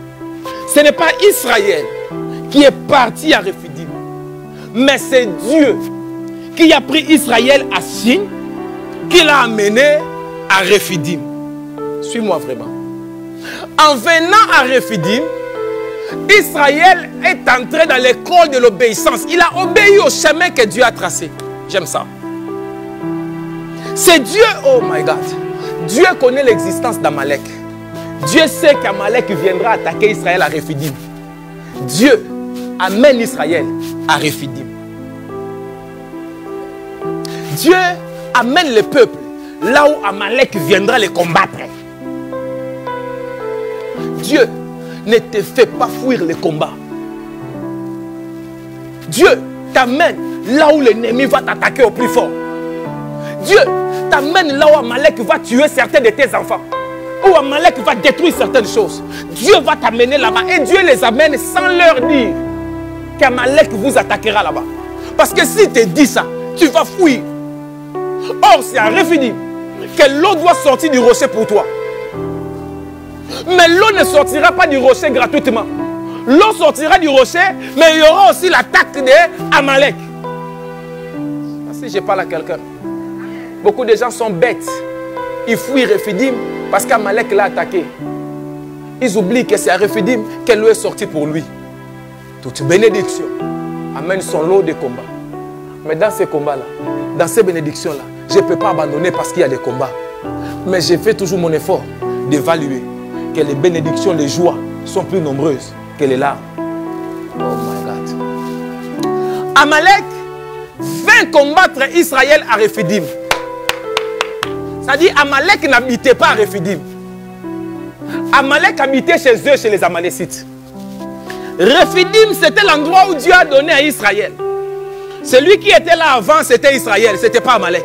Ce n'est pas Israël qui est parti à Rephidim, mais c'est Dieu qui a pris Israël à Sin, qui l'a amené à Rephidim. Suis-moi vraiment. En venant à Rephidim, Israël est entré dans l'école de l'obéissance. Il a obéi au chemin que Dieu a tracé. J'aime ça. C'est Dieu, oh my God. Dieu connaît l'existence d'Amalek. Dieu sait qu'Amalek viendra attaquer Israël à Rephidim. Dieu amène Israël à Rephidim. Dieu amène le peuple là où Amalek viendra les combattre. Dieu ne te fait pas fuir les combats. Dieu t'amène là où l'ennemi va t'attaquer au plus fort. Dieu t'amène là où Amalek va tuer certains de tes enfants. Où Amalek va détruire certaines choses. Dieu va t'amener là-bas. Et Dieu les amène sans leur dire qu'Amalek vous attaquera là-bas. Parce que si te dit ça, tu vas fuir. Or, c'est à Rephidim que l'eau doit sortir du rocher pour toi. Mais l'eau ne sortira pas du rocher gratuitement. L'eau sortira du rocher, mais il y aura aussi l'attaque d'Amalek. Si je parle à quelqu'un, beaucoup de gens sont bêtes. Ils fuient Rephidim parce qu'Amalek l'a attaqué. Ils oublient que c'est à Rephidim que l'eau est sortie pour lui. Toute bénédiction amène son lot de combats. Mais dans ces combats-là, dans ces bénédictions-là, je ne peux pas abandonner parce qu'il y a des combats. Mais je fais toujours mon effort d'évaluer que les bénédictions, les joies sont plus nombreuses que les larmes. Oh my God. Amalek vint combattre Israël à Rephidim. C'est-à-dire, Amalek n'habitait pas à Rephidim. Amalek habitait chez eux, chez les Amalécites. Rephidim, c'était l'endroit où Dieu a donné à Israël. Celui qui était là avant, c'était Israël, ce n'était pas Amalek.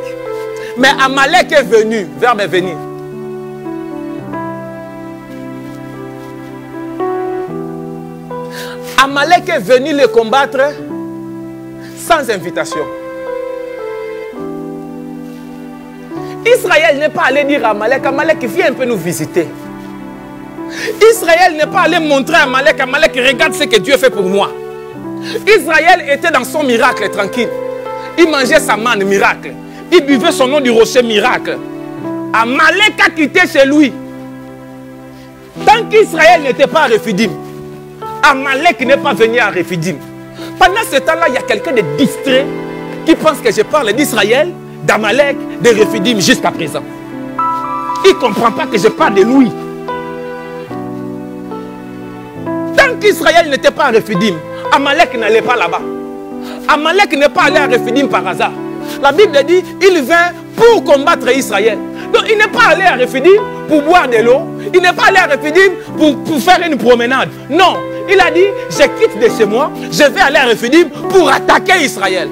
Mais Amalek est venu, verbe est venir. Amalek est venu les combattre sans invitation. Israël n'est pas allé dire à Amalek, Amalek viens un peu nous visiter. Israël n'est pas allé montrer à Amalek, Amalek regarde ce que Dieu fait pour moi. Israël était dans son miracle tranquille. Il mangeait sa manne miracle. Il buvait son eau du rocher miracle. Amalek a quitté chez lui. Tant qu'Israël n'était pas à Rephidim, Amalek n'est pas venu à Rephidim. Pendant ce temps-là, il y a quelqu'un de distrait qui pense que je parle d'Israël, d'Amalek, de Rephidim jusqu'à présent. Il ne comprend pas que je parle de lui. Tant qu'Israël n'était pas à Rephidim, Amalek n'allait pas là-bas. Amalek n'est pas allé à Rephidim par hasard. La Bible dit, il vint pour combattre Israël. Donc il n'est pas allé à Rephidim pour boire de l'eau. Il n'est pas allé à Rephidim pour faire une promenade. Non, il a dit, je quitte de chez moi, je vais aller à Rephidim pour attaquer Israël.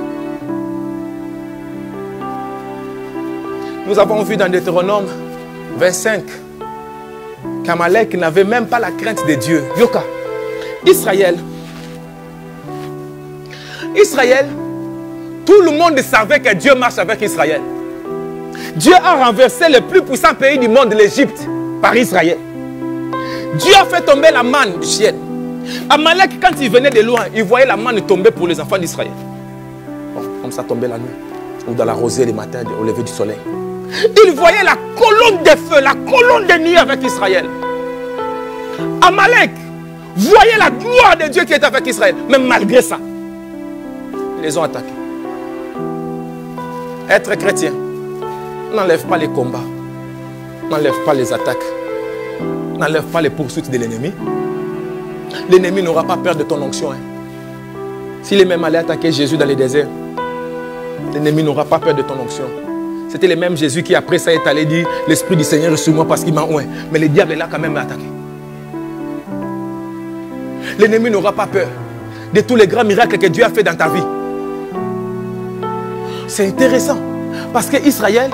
Nous avons vu dans Deutéronome 25 qu'Amalek n'avait même pas la crainte de Dieu. Yoka, Israël, tout le monde savait que Dieu marche avec Israël. Dieu a renversé le plus puissant pays du monde, l'Égypte, par Israël. Dieu a fait tomber la manne du ciel. Amalek, quand il venait de loin, il voyait la manne tomber pour les enfants d'Israël. Bon, comme ça tombait la nuit, ou dans la rosée le matin, au lever du soleil. Il voyait la colonne de feu, la colonne de nuit avec Israël. Amalek voyait la gloire de Dieu qui était avec Israël. Mais malgré ça, ils les ont attaqués. Être chrétien n'enlève pas les combats, n'enlève pas les attaques, n'enlève pas les poursuites de l'ennemi. L'ennemi n'aura pas peur de ton onction. S'il est même allé attaquer Jésus dans le désert, l'ennemi n'aura pas peur de ton onction. C'était le même Jésus qui après ça est allé dire l'Esprit du Seigneur est sur moi parce qu'il m'a oint. Mais le diable est là quand même attaqué. L'ennemi n'aura pas peur de tous les grands miracles que Dieu a fait dans ta vie. C'est intéressant parce que Israël,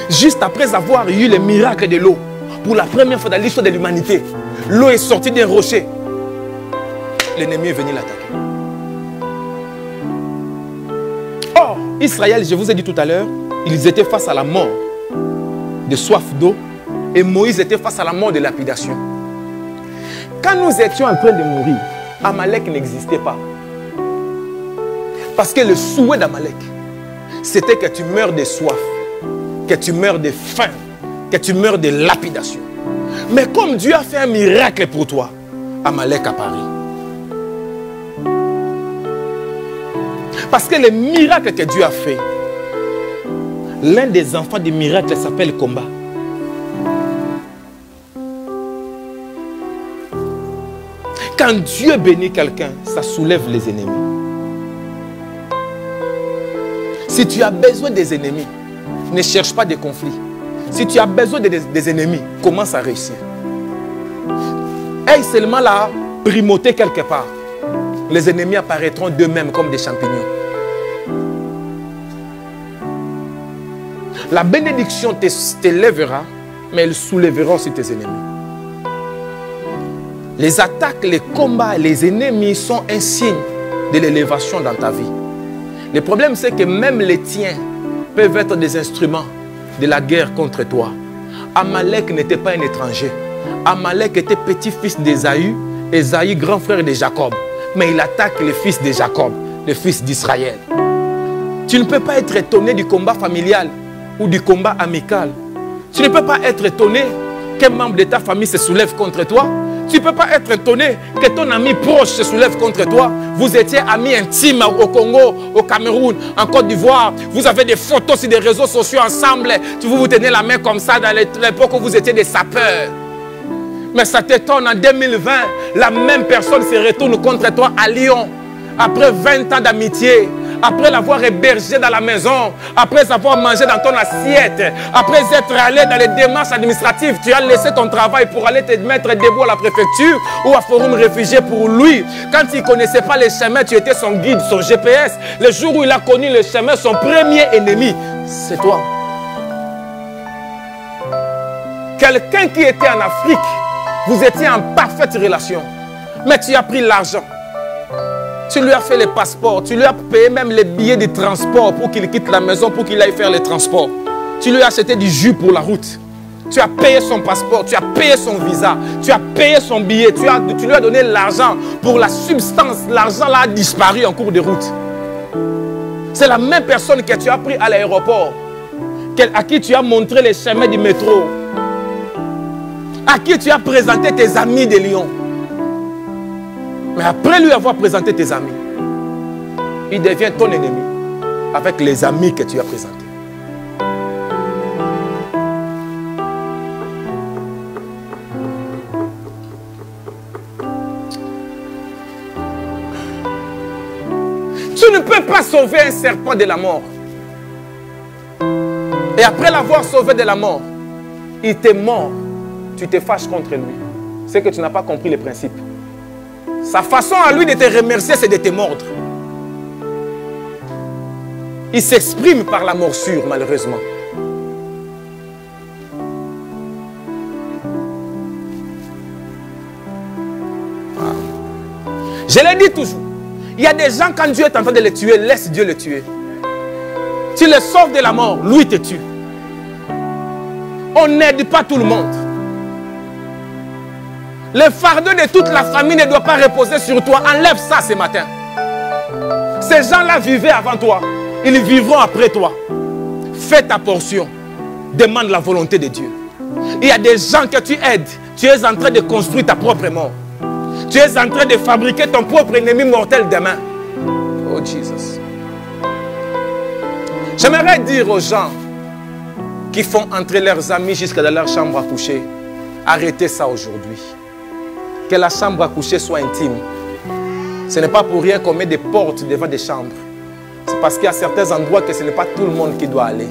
juste après avoir eu le miracle de l'eau, pour la première fois dans l'histoire de l'humanité, l'eau est sortie d'un rocher. L'ennemi est venu l'attaquer. Israël, je vous ai dit tout à l'heure, ils étaient face à la mort de soif d'eau et Moïse était face à la mort de lapidation. Quand nous étions en train de mourir, Amalek n'existait pas. Parce que le souhait d'Amalek, c'était que tu meurs de soif, que tu meurs de faim, que tu meurs de lapidation. Mais comme Dieu a fait un miracle pour toi, Amalek apparaît. Parce que le miracle que Dieu a fait, l'un des enfants des miracles s'appelle combat. Quand Dieu bénit quelqu'un, ça soulève les ennemis. Si tu as besoin des ennemis, ne cherche pas des conflits. Si tu as besoin des ennemis, commence à réussir. Aie seulement la primauté quelque part. Les ennemis apparaîtront d'eux-mêmes comme des champignons. La bénédiction t'élèvera, mais elle soulèvera aussi tes ennemis. Les attaques, les combats, les ennemis sont un signe de l'élévation dans ta vie. Le problème, c'est que même les tiens peuvent être des instruments de la guerre contre toi. Amalek n'était pas un étranger. Amalek était petit-fils d'Ésaü, Ésaü grand frère de Jacob. Mais il attaque le fils de Jacob, le fils d'Israël. Tu ne peux pas être étonné du combat familial ou du combat amical. Tu ne peux pas être étonné qu'un membre de ta famille se soulève contre toi. Tu ne peux pas être étonné que ton ami proche se soulève contre toi. Vous étiez amis intimes au Congo, au Cameroun, en Côte d'Ivoire. Vous avez des photos sur des réseaux sociaux ensemble. Vous vous tenez la main comme ça dans l'époque où vous étiez des sapeurs. Mais ça t'étonne, en 2020, la même personne se retourne contre toi à Lyon. Après 20 ans d'amitié, après l'avoir hébergé dans la maison, après avoir mangé dans ton assiette, après être allé dans les démarches administratives, tu as laissé ton travail pour aller te mettre debout à la préfecture ou à Forum Réfugié pour lui. Quand il ne connaissait pas les chemins, tu étais son guide, son GPS. Le jour où il a connu le chemin, son premier ennemi, c'est toi. Quelqu'un qui était en Afrique, vous étiez en parfaite relation, mais tu as pris l'argent. Tu lui as fait les passeports, tu lui as payé même les billets de transport pour qu'il quitte la maison, pour qu'il aille faire les transports. Tu lui as acheté du jus pour la route. Tu as payé son passeport, tu as payé son visa, tu as payé son billet, tu lui as donné l'argent pour la substance. L'argent là a disparu en cours de route. C'est la même personne que tu as pris à l'aéroport, à qui tu as montré les chemins du métro, à qui tu as présenté tes amis de Lyon. Mais après lui avoir présenté tes amis, il devient ton ennemi avec les amis que tu as présentés. Tu ne peux pas sauver un serpent de la mort. Et après l'avoir sauvé de la mort, il t'est mort. Tu te fâches contre lui. C'est que tu n'as pas compris les principes. Sa façon à lui de te remercier, c'est de te mordre. Il s'exprime par la morsure, malheureusement. Voilà. Je l'ai dit toujours. Il y a des gens, quand Dieu est en train de les tuer, laisse Dieu les tuer. Tu les sauves de la mort, lui te tue. On n'aide pas tout le monde. Le fardeau de toute la famille ne doit pas reposer sur toi. Enlève ça ce matin. Ces gens-là vivaient avant toi. Ils vivront après toi. Fais ta portion. Demande la volonté de Dieu. Il y a des gens que tu aides. Tu es en train de construire ta propre mort. Tu es en train de fabriquer ton propre ennemi mortel demain. Oh Jesus. J'aimerais dire aux gens qui font entrer leurs amis jusqu'à dans leur chambre à coucher, arrêtez ça aujourd'hui. Que la chambre à coucher soit intime. Ce n'est pas pour rien qu'on met des portes devant des chambres. C'est parce qu'il y a certains endroits que ce n'est pas tout le monde qui doit aller.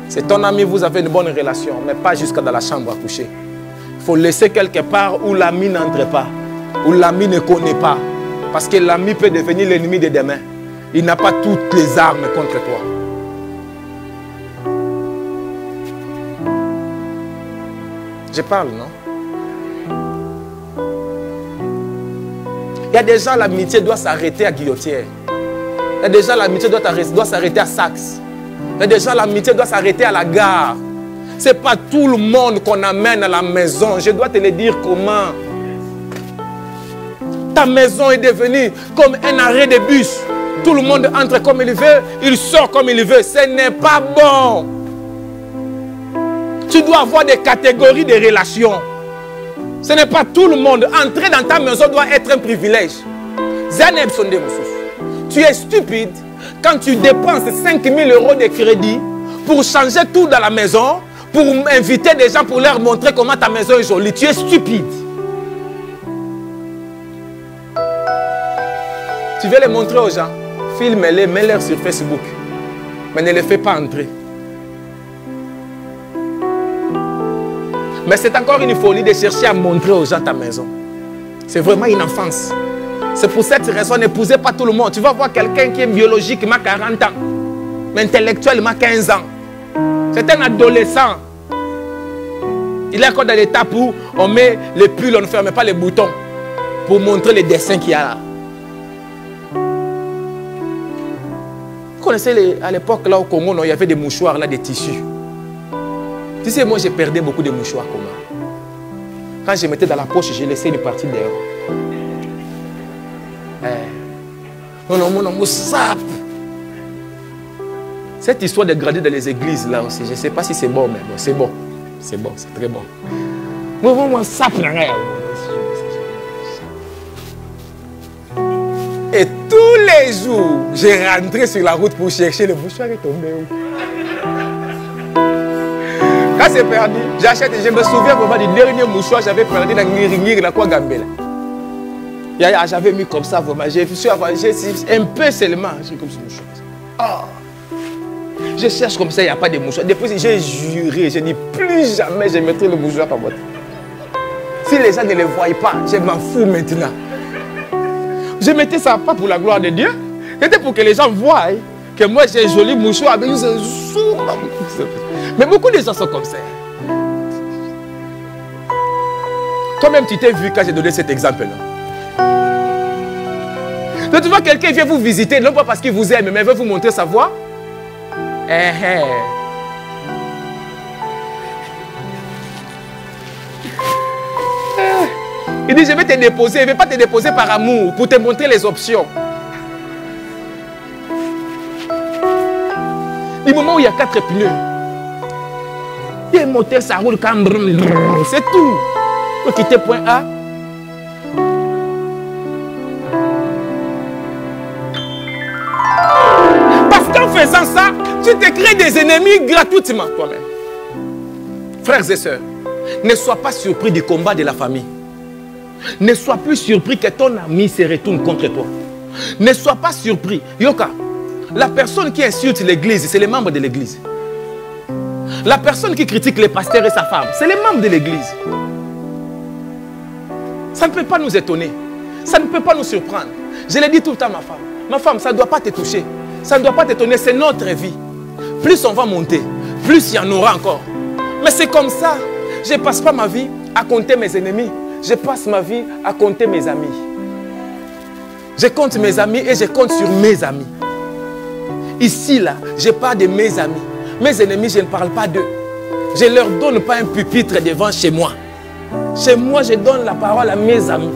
C'est ton ami, vous avez une bonne relation, mais pas jusqu'à dans la chambre à coucher. Il faut laisser quelque part où l'ami n'entre pas, où l'ami ne connaît pas. Parce que l'ami peut devenir l'ennemi de demain. Il n'a pas toutes les armes contre toi. Je parle, non? Il y a des gens, l'amitié doit s'arrêter à Guillotière. Il y a déjà l'amitié doit s'arrêter à Saxe. Il y a déjà l'amitié doit s'arrêter à la gare. Ce n'est pas tout le monde qu'on amène à la maison. Je dois te le dire comment. Ta maison est devenue comme un arrêt de bus. Tout le monde entre comme il veut, il sort comme il veut. Ce n'est pas bon. Tu dois avoir des catégories de relations. Ce n'est pas tout le monde. Entrer dans ta maison doit être un privilège. Tu es stupide quand tu dépenses 5 000 € de crédit pour changer tout dans la maison, pour inviter des gens pour leur montrer comment ta maison est jolie. Tu es stupide. Tu veux les montrer aux gens. Filme-les, mets-les sur Facebook. Mais ne les fais pas entrer. Mais c'est encore une folie de chercher à montrer aux gens ta maison. C'est vraiment une enfance. C'est pour cette raison, n'épousez pas tout le monde. Tu vas voir quelqu'un qui est biologiquement 40 ans, mais intellectuellement 15 ans. C'est un adolescent. Il est encore dans l'étape où on met les pulls, on ne ferme pas les boutons pour montrer les dessins qu'il y a là. Vous connaissez à l'époque là au Congo, non, il y avait des mouchoirs là, des tissus. Tu sais, moi j'ai perdu beaucoup de mouchoirs comme ça. Quand je mettais dans la poche, j'ai laissé une partie dehors. Non, sap. Cette histoire de grader dans les églises là aussi, je ne sais pas si c'est bon, mais bon, c'est bon. C'est bon, c'est très bon. Moi, sap. Et tous les jours, j'ai rentré sur la route pour chercher le mouchoir qui est tombé où. Quand c'est perdu, j'achète. Je me souviens vraiment du dernier mouchoir que j'avais perdu dans Ngiri, dans quoi Gambela. J'avais mis comme ça, vraiment. J'ai un peu seulement. J'ai comme ce mouchoir. Oh. Je cherche comme ça, il n'y a pas de mouchoir. Depuis, j'ai juré, j'ai dit plus jamais je mettrai le mouchoir par votre. Si les gens ne le voient pas, je m'en fous maintenant. Je mettais ça pas pour la gloire de Dieu. C'était pour que les gens voient que moi j'ai un joli mouchoir. Mais beaucoup de gens sont comme ça. Toi-même, tu t'es vu quand j'ai donné cet exemple-là. Donc, tu vois, quelqu'un vient vous visiter, non pas parce qu'il vous aime, mais veut vous montrer sa voix. Il dit, je vais te déposer. Il ne veut pas te déposer par amour, pour te montrer les options. Du moment où il y a 4 pneus, et le moteur, ça roule comme... C'est tout. Pour quitter point A. Parce qu'en faisant ça, tu te crées des ennemis gratuitement toi-même. Frères et sœurs, ne sois pas surpris du combat de la famille. Ne sois plus surpris que ton ami se retourne contre toi. Ne sois pas surpris. Yoka, la personne qui insulte l'église, c'est les membres de l'église. La personne qui critique les pasteurs et sa femme, c'est les membres de l'église. Ça ne peut pas nous étonner. Ça ne peut pas nous surprendre. Je l'ai dit tout le temps à ma femme. Ma femme, ça ne doit pas te toucher. Ça ne doit pas t'étonner. C'est notre vie. Plus on va monter, plus il y en aura encore. Mais c'est comme ça. Je ne passe pas ma vie à compter mes ennemis. Je passe ma vie à compter mes amis. Je compte mes amis et je compte sur mes amis. Ici, là, je parle de mes amis. Mes ennemis, je ne parle pas d'eux. Je ne leur donne pas un pupitre devant chez moi. Chez moi, je donne la parole à mes amis.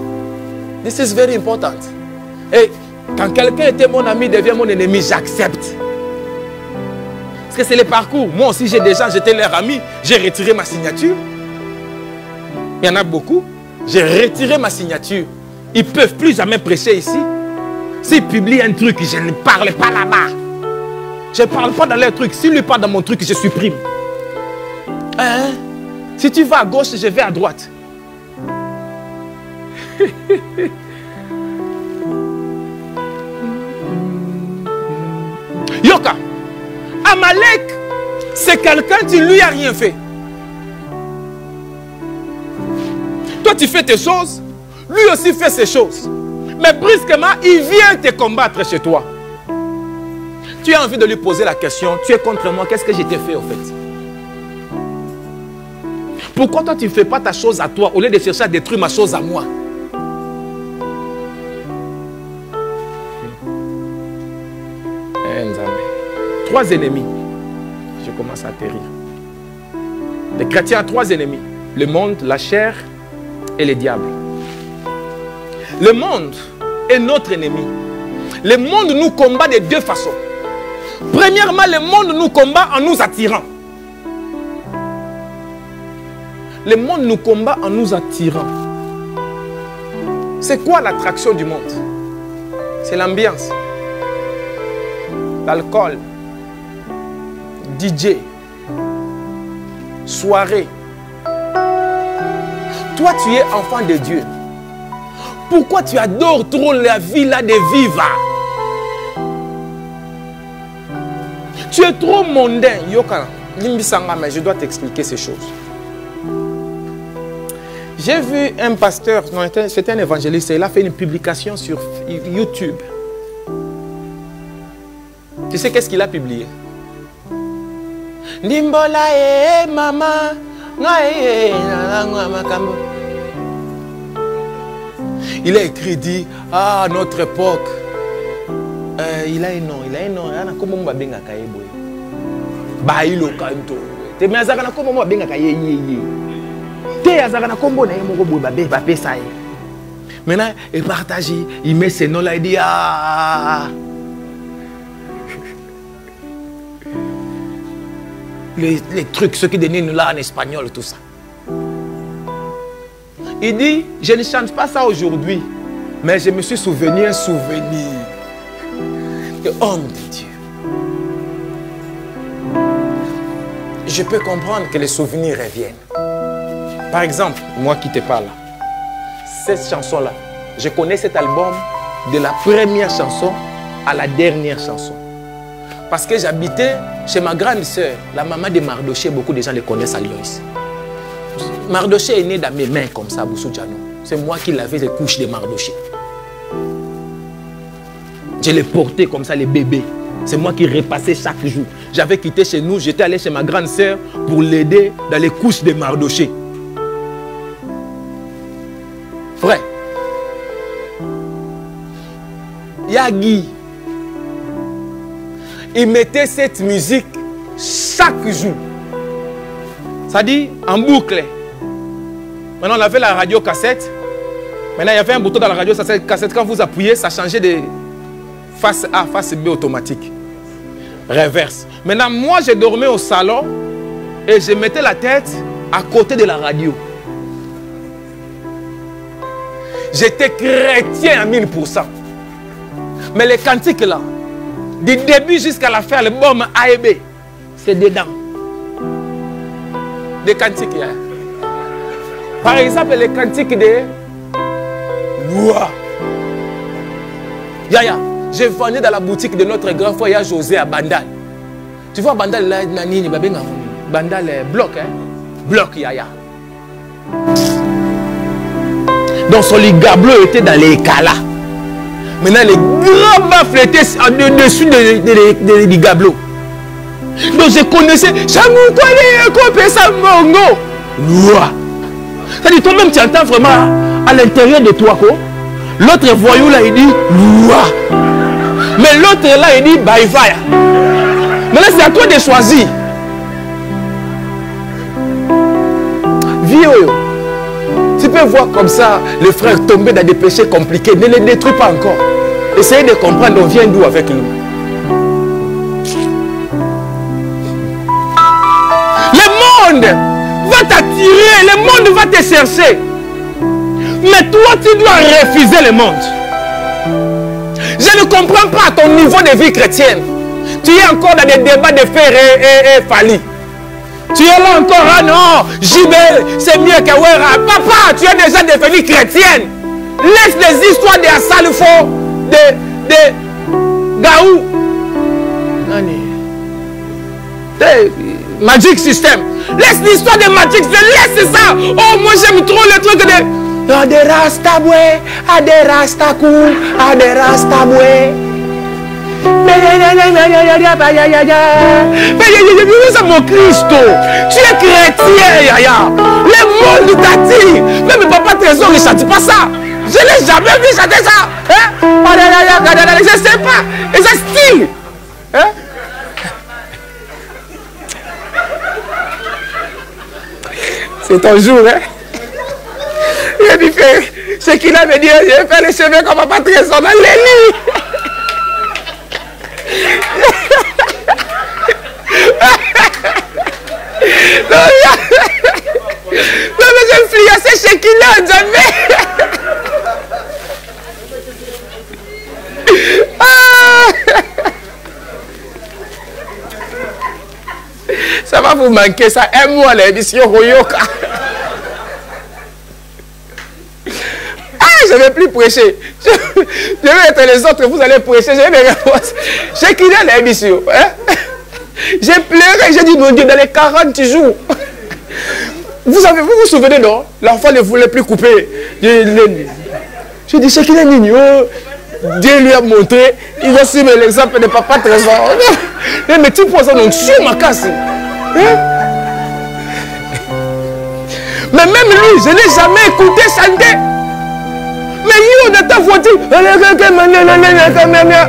This is very important. Et quand quelqu'un était mon ami, devient mon ennemi, j'accepte. Parce que c'est le parcours. Moi aussi, j'ai des gens, j'étais leur ami. J'ai retiré ma signature. Il y en a beaucoup. J'ai retiré ma signature. Ils ne peuvent plus jamais prêcher ici. S'ils publient un truc, je ne parle pas là-bas. Je ne parle pas dans leur truc. S'ils lui parlent dans mon truc, je supprime. Hein? Si tu vas à gauche, je vais à droite. Yoka, Amalek, c'est quelqu'un qui lui a rien fait. Toi, tu fais tes choses, lui aussi fait ses choses. Mais brusquement, il vient te combattre chez toi. Tu as envie de lui poser la question, tu es contre moi, qu'est-ce que je t'ai fait au fait? Pourquoi toi, tu ne fais pas ta chose à toi au lieu de chercher à détruire ma chose à moi? 3 ennemis. Je commence à atterrir. Les chrétiens ont 3 ennemis. Le monde, la chair et les diables. Le monde est notre ennemi. Le monde nous combat de 2 façons. Premièrement, le monde nous combat en nous attirant. Le monde nous combat en nous attirant. C'est quoi l'attraction du monde? C'est l'ambiance. L'alcool. DJ. Soirée. Toi, tu es enfant de Dieu. Pourquoi tu adores trop la vie là de vivre? Tu es trop mondain. Yoka, mais je dois t'expliquer ces choses. J'ai vu un pasteur, c'était un évangéliste, il a fait une publication sur YouTube. Tu sais qu'est-ce qu'il a publié? Nimbola mama. Il a écrit, dit, ah, notre époque. Il a un nom, il a un nom. Comment on va bien accueillir? Bah, il a canto. T'es mais azakana comment on va bien accueillir? T'es azakana comment on va bien accueillir? Maintenant, il partage, il met ses noms là, il dit, ah. Les trucs, ceux qui donnent là en espagnol, tout ça. Il dit, je ne chante pas ça aujourd'hui, mais je me suis souvenu un souvenir. Le homme de Dieu. Je peux comprendre que les souvenirs reviennent. Par exemple, moi qui te parle, cette chanson-là, je connais cet album de la première chanson à la dernière chanson. Parce que j'habitais chez ma grande sœur, la maman de Mardoché, beaucoup de gens le connaissent à Lyon ici. Mardoché est né dans mes mains comme ça, Boussou Djano. C'est moi qui lavais les couches de Mardoché. Je les portais comme ça, les bébés. C'est moi qui repassais chaque jour. J'avais quitté chez nous, j'étais allé chez ma grande sœur pour l'aider dans les couches de Mardoché. Frère, Yagi, il mettait cette musique chaque jour. Ça dit en boucle. Maintenant, on avait la radio cassette. Maintenant, il y avait un bouton dans la radio cassette. Quand vous appuyez, ça changeait de face A, face B automatique. Reverse. Maintenant, moi, je dormais au salon et je mettais la tête à côté de la radio. J'étais chrétien à 1000%. Mais les cantiques là, du début jusqu'à la fin, le baume A et B, c'est dedans. Des cantiques. Hein? Par exemple, les cantiques de Loua. Yaya, j'ai vendu dans la boutique de notre grand frère José à Bandal. Tu vois Bandal là, Nanini, Bandal bloc, hein? Bloc, Yaya. Donc son ligablo était dans les Kala. Maintenant, les grands baffles étaient au-dessus des ligablos. Donc je connaissais. C'est-à-dire, toi-même, tu entends vraiment à l'intérieur de toi, quoi. L'autre voyou là, il dit Loua. Mais l'autre là, il dit Baïfaya. Maintenant, c'est à toi de choisir. Vieux. Tu peux voir comme ça les frères tomber dans des péchés compliqués. Ne les détruis pas encore. Essayez de comprendre, on vient d'où avec nous. Le monde va t'attirer, le monde va te chercher. Mais toi, tu dois refuser le monde. Je ne comprends pas ton niveau de vie chrétienne. Tu es encore dans des débats de fer et Fali. Tu es là encore, ah non, Jibel, c'est mieux que Wera. Papa, tu es déjà devenu chrétienne. Laisse les histoires de Assalifo, de Gaou. Magic System. Laisse l'histoire de Magic System, laisse ça. Oh, moi j'aime trop le truc de Aderastabwe, Aderastakou, Aderastabwe. C'est mon Christ. Tu es chrétien, Yaya. Le monde t'attire. Même papa Trésor, il ne chante pas ça. Je ne l'ai jamais vu chanter ça. Hein? Je ne sais pas. Et c'est style. Hein? C'est ton jour, hein? Il a dit, ce qu'il a me dit, je vais faire les cheveux comme papa Trésor dans les lits. Non, mais je me suis assez chez qui là, jamais. Ça va vous manquer ça. Un mois l'émission Royoka. Je ne vais plus prêcher. Je vais être les autres, vous allez prêcher. Je vais me répondre. J'ai quitté l'émission. Hein? J'ai pleuré. J'ai dit, mon Dieu, dans les 40 jours. Vous vous souvenez, non? L'enfant ne voulait plus couper. J'ai dit, c'est qu'il est mignon. Dieu lui a montré. Il a suivi l'exemple de papa Trésor. Mais tu poses un onction, ma casse. Hein? Mais même lui, je ne l'ai jamais écouté chanter. Mais il est dans ta voiture.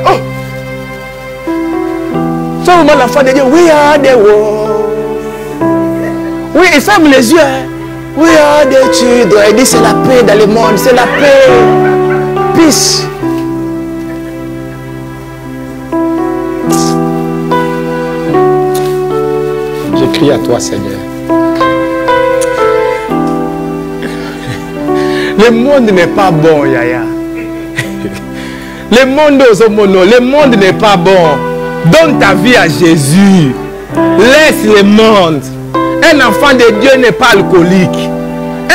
Oh. Ça, au moment l'enfant de Dieu, we are the world. Oui, il ferme les yeux. Hein. We are the children. Il dit, c'est la paix dans le monde. C'est la paix. Peace. Je crie à toi, Seigneur. Le monde n'est pas bon, Yaya. Le monde n'est pas bon. Donne ta vie à Jésus. Laisse le monde. Un enfant de Dieu n'est pas alcoolique.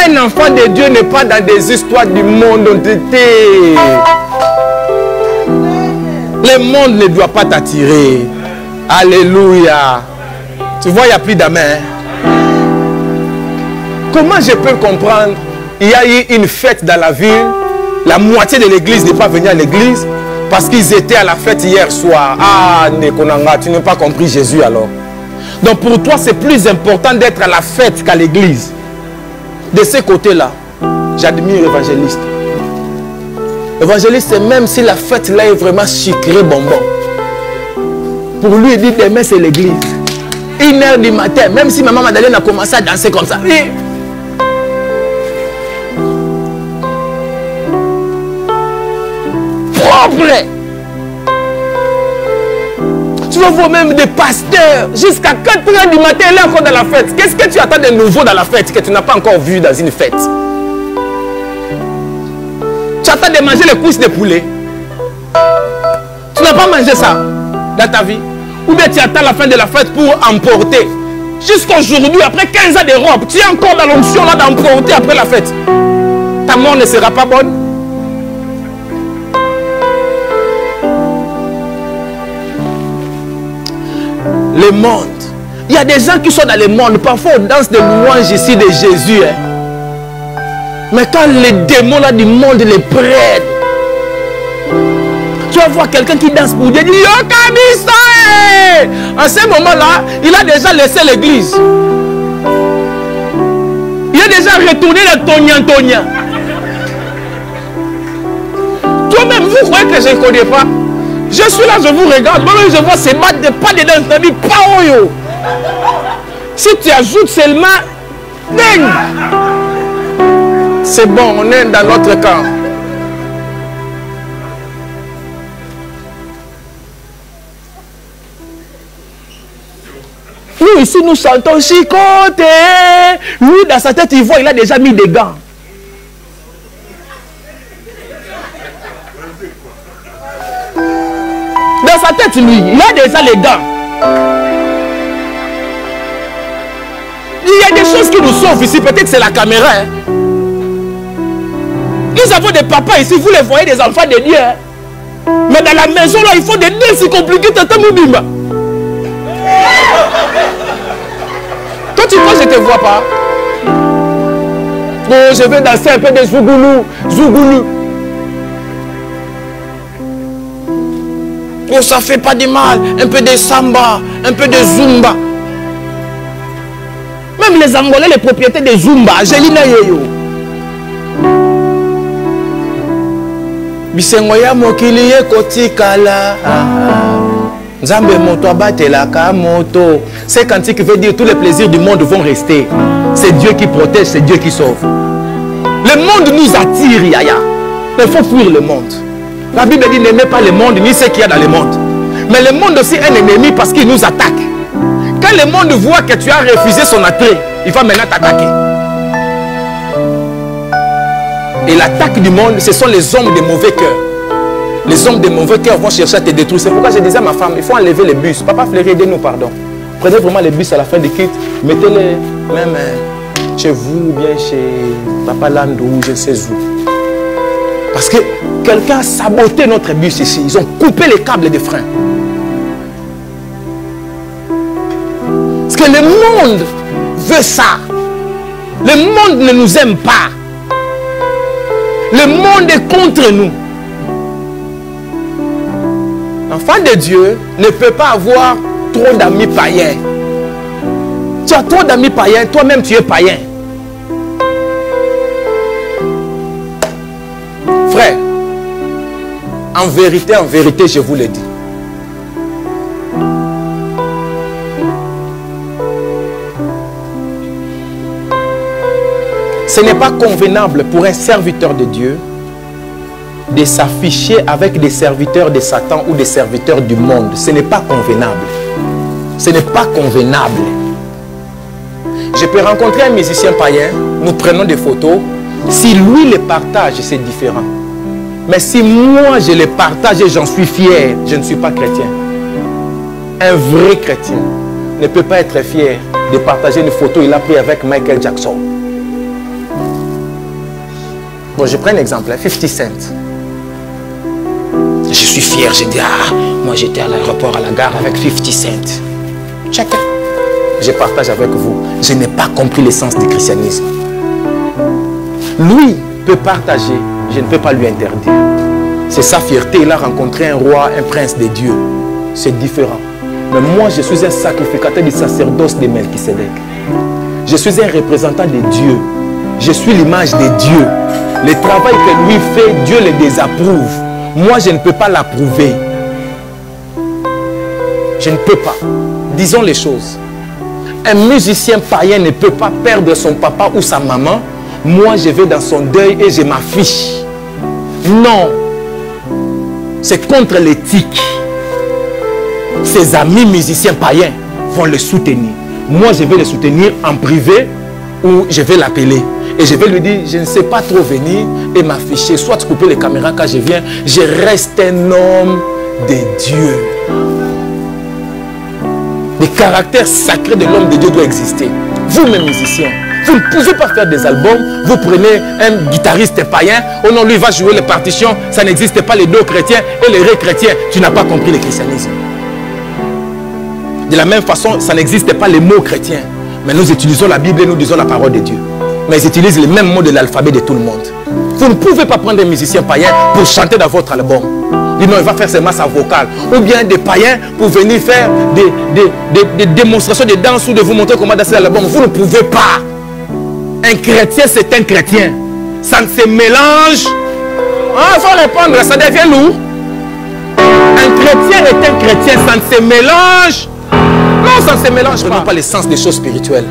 Un enfant de Dieu n'est pas dans des histoires du monde. Le monde ne doit pas t'attirer. Alléluia. Tu vois, il n'y a plus d'amen. Comment je peux comprendre? Il y a eu une fête dans la ville. La moitié de l'église n'est pas venue à l'église parce qu'ils étaient à la fête hier soir. Ah, Nekonanga, tu n'as pas compris Jésus alors. Donc pour toi, c'est plus important d'être à la fête qu'à l'église. De ce côté-là, j'admire l'évangéliste. L'évangéliste, même si la fête là est vraiment sucrée bonbon. Pour lui, il dit demain c'est l'église. 1h du matin, même si maman Madeleine a commencé à danser comme ça. Tu vas voir même des pasteurs jusqu'à 4h du matin, elle est encore dans la fête. Qu'est-ce que tu attends de nouveau dans la fête que tu n'as pas encore vu dans une fête? Tu attends de manger les cuisses de poulet. Tu n'as pas mangé ça dans ta vie. Ou bien tu attends la fin de la fête pour emporter. Jusqu'aujourd'hui, après 15 ans de robe, tu es encore dans l'onction là d'emporter après la fête. Ta mort ne sera pas bonne. Le monde. Il y a des gens qui sont dans le monde. Parfois on danse des louanges ici de Jésus. Hein. Mais quand les démons là du monde les prennent, tu vas voir quelqu'un qui danse pour Dieu. En ce moment-là, il a déjà laissé l'église. Il a déjà retourné le Tonya. Toi-même, vous croyez que je ne connais pas? Je suis là, je vous regarde. Moi-même, je vois ces maths de pas dedans. Je dis, pas yo. Si tu ajoutes seulement, c'est bon, on est dans notre camp. Nous, ici, nous chantons chicoté. Lui, dans sa tête, il voit, il a déjà mis des gants. Dans sa tête, lui, il a déjà les gants. Il y a des choses qui nous sauvent ici. Peut-être que c'est la caméra. Hein. Nous avons des papas ici. Vous les voyez, des enfants de Dieu. Hein. Mais dans la maison, là, il faut des nez si compliqués. Toi, tu crois que je ne te vois pas? Oh, je vais danser un peu de Zougoulou. Oh, ça fait pas de mal. Un peu de samba, un peu de zumba. Même les Angolais, les propriétaires de zumba, Angelina Yeyo. Bisengoya mokili ye kotikala. Nzambe moto abatelaka moto. C'est cantique qui veut dire tous les plaisirs du monde vont rester. C'est Dieu qui protège, c'est Dieu qui sauve. Le monde nous attire, Yaya. Il faut fuir le monde. La Bible dit n'aimez pas le monde ni ce qu'il y a dans le monde. Mais le monde aussi est un ennemi parce qu'il nous attaque. Quand le monde voit que tu as refusé son attrait, il va maintenant t'attaquer. Et l'attaque du monde, ce sont les hommes de mauvais cœur. Les hommes de mauvais cœur vont chercher à te détruire. C'est pourquoi je disais à ma femme, il faut enlever les bus. Papa Fleury, aidez-nous, pardon. Prenez vraiment les bus à la fin du kit. Mettez-les même chez vous ou bien chez Papa Landou, je ne sais où. Parce que quelqu'un a saboté notre bus ici. Ils ont coupé les câbles de frein. Parce que le monde veut ça. Le monde ne nous aime pas. Le monde est contre nous. L'enfant de Dieu ne peut pas avoir trop d'amis païens. Tu as trop d'amis païens, toi-même tu es païen. Frère, en vérité, je vous le dis. Ce n'est pas convenable pour un serviteur de Dieu de s'afficher avec des serviteurs de Satan ou des serviteurs du monde. Ce n'est pas convenable. Ce n'est pas convenable. Je peux rencontrer un musicien païen, nous prenons des photos. Si lui les partage, c'est différent. Mais si moi je les partage et j'en suis fier, je ne suis pas chrétien. Un vrai chrétien ne peut pas être fier de partager une photo qu'il a prise avec Michael Jackson. Bon, je prends un exemple, 50 Cent. Je suis fier, je dis, ah, moi j'étais à l'aéroport, à la gare avec 50 Cent. Chacun. Je partage avec vous. Je n'ai pas compris l'essence du christianisme. Lui peut partager, je ne peux pas lui interdire. C'est sa fierté, il a rencontré un roi, un prince de Dieu. C'est différent. Mais moi, je suis un sacrificateur du sacerdoce de Melchisédek. Je suis un représentant de Dieu. Je suis l'image de Dieu. Le travail que lui fait, Dieu le désapprouve. Moi, je ne peux pas l'approuver. Je ne peux pas. Disons les choses. Un musicien païen ne peut pas perdre son papa ou sa maman. Moi, je vais dans son deuil et je m'affiche. Non. C'est contre l'éthique. Ses amis musiciens païens vont le soutenir. Moi, je vais le soutenir en privé ou je vais l'appeler. Et je vais lui dire, je ne sais pas trop venir et m'afficher. Soit couper les caméras quand je viens. Je reste un homme de Dieu. Le caractère sacré de l'homme de Dieu doit exister. Vous, mes musiciens, vous ne pouvez pas faire des albums. Vous prenez un guitariste païen. Oh non, lui va jouer les partitions. Ça n'existe pas les dos chrétiens et les ré chrétiens. Tu n'as pas compris le christianisme. De la même façon, ça n'existe pas les mots chrétiens. Mais nous utilisons la Bible et nous disons la parole de Dieu. Mais ils utilisent les mêmes mots de l'alphabet de tout le monde. Vous ne pouvez pas prendre des musiciens païens pour chanter dans votre album. Dis non, il va faire seulement sa vocale. Ou bien des païens pour venir faire des démonstrations de danse ou de vous montrer comment danser l'album. Vous ne pouvez pas. Un chrétien, c'est un chrétien. Ça ne se mélange. Il faut répondre, ça devient lourd. Un chrétien est un chrétien, ça ne se mélange. Non, ça ne se mélange pas. Je ne pas l'essence des choses spirituelles.